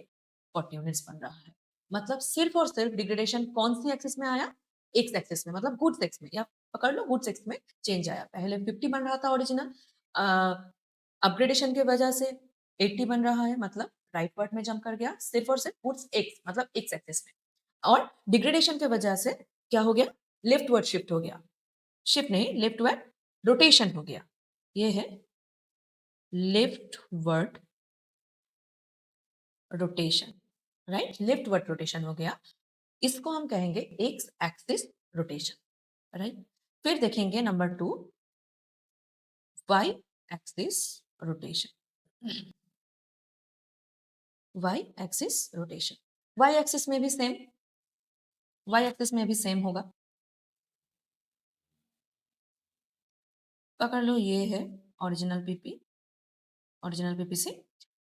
40 यूनिट्स बन रहा है। मतलब सिर्फ और सिर्फ डिग्रेडेशन कौन सी एक्सिस में आया? एक्स एक्सिस में, मतलब गुड्स एक्स में, या पकड़ लो गुड्स एक्स में चेंज आया। पहले 50 बन रहा था ओरिजिनल, अपग्रेडेशन की वजह से 80 बन रहा है, मतलब राइट वर्ड में जंप कर गया सिर्फ और सिर्फ गुड्स एक्स, मतलब एक्स एक्सिस में। और डिग्रेडेशन की वजह से क्या हो गया? लेफ्ट वर्ड शिफ्ट हो गया, शिफ्ट नहीं, लेफ्ट वर्ड रोटेशन हो गया। ये है left word rotation, right, left word rotation हो गया। इसको हम कहेंगे एक्स एक्सिस रोटेशन, राइट। फिर देखेंगे number 2, Y axis rotation. Y axis rotation, Y axis में भी सेम, वाई एक्सिस में भी सेम होगा। पकड़ लो ये है ओरिजिनल पीपी, ओरिजिनल पीपी से,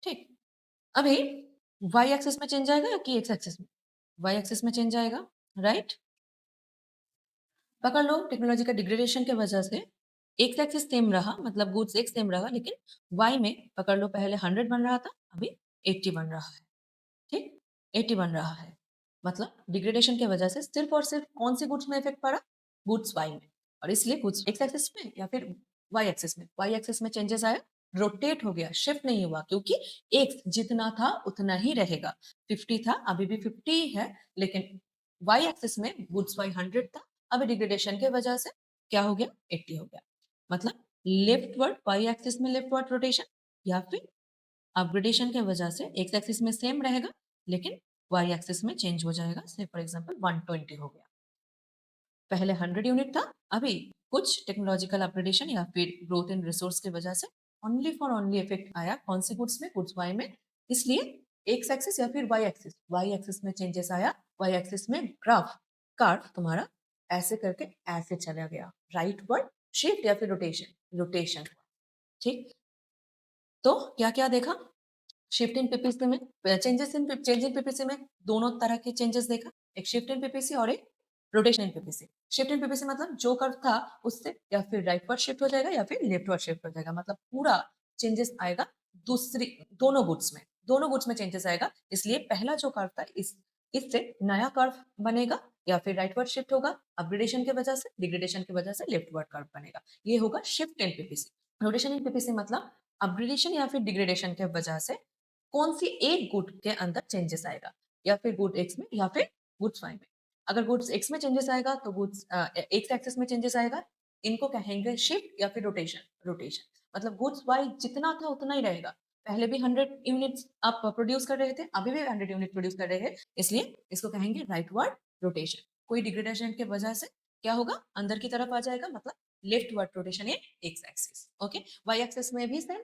ठीक। अभी वाई एक्सिस में चेंज आएगा कि एक्स एक्सिस में? वाई एक्सिस में चेंज आएगा, राइट। पकड़ लो टेक्नोलॉजी का डिग्रेडेशन के वजह से एक्स एक्सिस सेम रहा, मतलब गुड्स एक सेम रहा, लेकिन वाई में पकड़ लो पहले 100 बन रहा था, अभी 80 बन रहा है, ठीक। 80 बन रहा है, मतलब डिग्रेडेशन के वजह से सिर्फ और सिर्फ कौन सी गुड्स में इफेक्ट पड़ा? गुड्स वाई में। और इसलिए गुड्स एक्स एक्सिस में या फिर वाई एक्सिस में, वाई एक्सिस में चेंजेस आया, रोटेट हो गया, शिफ्ट नहीं हुआ, क्योंकि एक्स जितना था उतना ही रहेगा। 50 था, अभी भी 50 है, लेकिन वाई एक्सिस में गुड्स वाई 100 था, अभी डिग्रेडेशन के वजह से क्या हो गया? 80 हो गया। मतलब लेफ्टवर्ड वाई एक्सिस में लेफ्टवर्ड रोटेशन, या फिर अपग्रेडेशन के वजह से एक्स एक्सिस में सेम रहेगा, लेकिन वाई एक्सिस में चेंज हो जाएगा। से फॉर एग्जांपल 120 हो गया, पहले 100 यूनिट था, अभी कुछ टेक्नोलॉजिकल अपग्रेडेशन या फिर ग्रोथ इन रिसोर्स की वजह से ओनली फॉर ओनली इफेक्ट आया कौन सी गुड्स में? गुड्स वाई में। इसलिए एक्स एक्सिस या फिर वाई एक्सिस में चेंजेस आया, वाई एक्सिस में ग्राफ कार्व तुम्हारा ऐसे करके ऐसे चला गया, राइट वर्ड शिफ्ट या फिर रोटेशन, रोटेशन, ठीक। तो क्या क्या देखा? शिफ्ट इन पीपीसी में, चेंज इन पीपीसी में दोनों तरह के चेंजेस देखा, एक शिफ्ट इन पीपीसी और एक rotation in PPC. Shift in PPC मतलब जो कर्व था उससे या फिर राइटवर्ड शिफ्ट हो जाएगा या फिर लेफ्टवर्ड शिफ्ट हो जाएगा, मतलब पूरा चेंजेस आएगा दूसरी दोनों गुड्स में चेंजेस आएगा। इसलिए पहला जो कर्व था इससे नया कर्व बनेगा या फिर राइटवर्ड शिफ्ट होगा, अपग्रेडेशन की वजह से, डिग्रेडेशन की वजह से लेफ्टवर्ड कर्व बनेगा। ये होगा shift in PPC. Rotation in PPC मतलब अपग्रेडेशन या फिर डिग्रेडेशन के वजह से कौन सी एक गुड के अंदर चेंजेस आएगा, या फिर गुड एक्स में या फिर गुड्स वाई में। अगर गुड्स एक्स में चेंजेस आएगा तो गुड्स एक्स एक्सिस में चेंजेस आएगा, इनको कहेंगे शिफ्ट या फिर रोटेशन। रोटेशन मतलब गुड्स वाई जितना था उतना ही रहेगा, पहले भी 100 यूनिट्स आप प्रोड्यूस कर रहे थे, अभी भी 100 यूनिट प्रोड्यूस कर रहे हैं, इसलिए इसको कहेंगे राइटवर्ड रोटेशन। कोई डिग्रेडेशन के वजह से क्या होगा? अंदर की तरफ आ जाएगा, मतलब leftward rotation in X axis, okay. Y axis में भी सेम,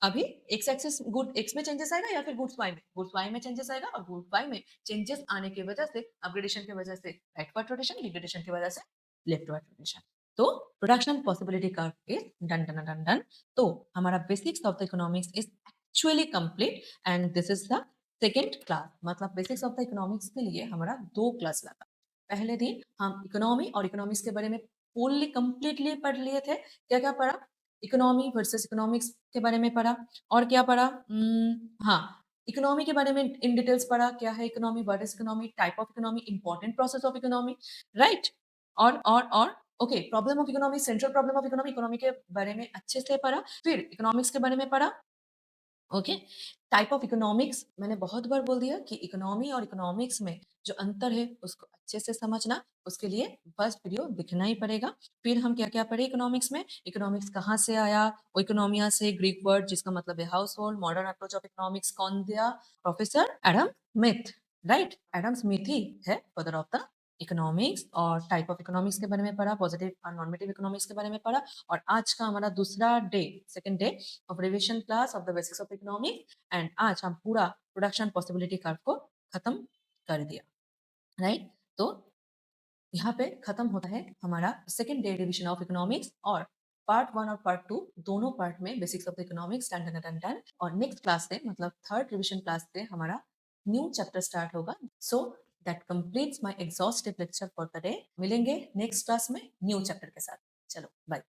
अभी एक्स एक्सिस गुड एक्स में चेंजेस आएगा या फिर गुड्स वाई में, गुड्स वाई में चेंजेस आएगा, और गुड वाई में चेंजेस आने की वजह से, अपग्रेडेशन की वजह से राइटवर्ड रोटेशन, डिग्रेडेशन की वजह से लेफ्टवर्ड रोटेशन। तो production possibility curve is done done done done. तो हमारा basics of the economics is actually complete, and this is the second class. मतलब बेसिक्स ऑफ द इकोनॉमिक्स के लिए हमारा 2 क्लास लगा। पहले दिन हम इकोनॉमी और इकोनॉमिक्स के बारे में फुल्ली कंप्लीटली पढ़ लिए थे। क्या क्या पढ़ा? इकोनॉमी वर्सेस इकोनॉमिक्स के बारे में पढ़ा, और क्या पढ़ा? हाँ, इकोनॉमी के बारे में इन डिटेल्स पढ़ा, क्या है economy, what is economy, type of economy, important process of economy, right. और okay, problem of economy, central problem of economy, economy के बारे में अच्छे से पढ़ा। फिर इकोनॉमिक्स के बारे में पढ़ा, ओके। टाइप ऑफ इकोनॉमिक्स मैंने बहुत बार बोल दिया कि इकोनॉमी और इकोनॉमिक्स में जो अंतर है उसको अच्छे से समझना, उसके लिए फर्स्ट वीडियो दिखना ही पड़ेगा। फिर हम क्या क्या पढ़े इकोनॉमिक्स में, इकोनॉमिक्स कहाँ से आया, वो इकोनॉमिया से ग्रीक वर्ड जिसका मतलब है household, modern approach of economics कौन दिया? Professor Adam Smith, right. Adam Smith ही है फादर ऑफ द इकोनॉमिक्स। और टाइप ऑफ इकोनॉमिक्स के बारे में पढ़ा, पॉजिटिव और नॉर्मेटिव इकोनॉमिक्स के बारे में पढ़ा। और आज का हमारा दूसरा day, second day of revision class of the basics of economics, and आज हम पूरा प्रोडक्शन पॉसिबिलिटी कर्व को खत्म कर दिया, राइट। तो यहाँ पे खत्म होता है हमारा second day revision of economics, और पार्ट 1 और पार्ट 2 दोनों पार्ट में basics of the economics done done done done. और नेक्स्ट क्लास से, मतलब थर्ड रिविजन क्लास से हमारा न्यू चैप्टर स्टार्ट होगा। So that completes my exhaustive lecture for the day. मिलेंगे नेक्स्ट क्लास में न्यू चैप्टर के साथ। चलो बाय।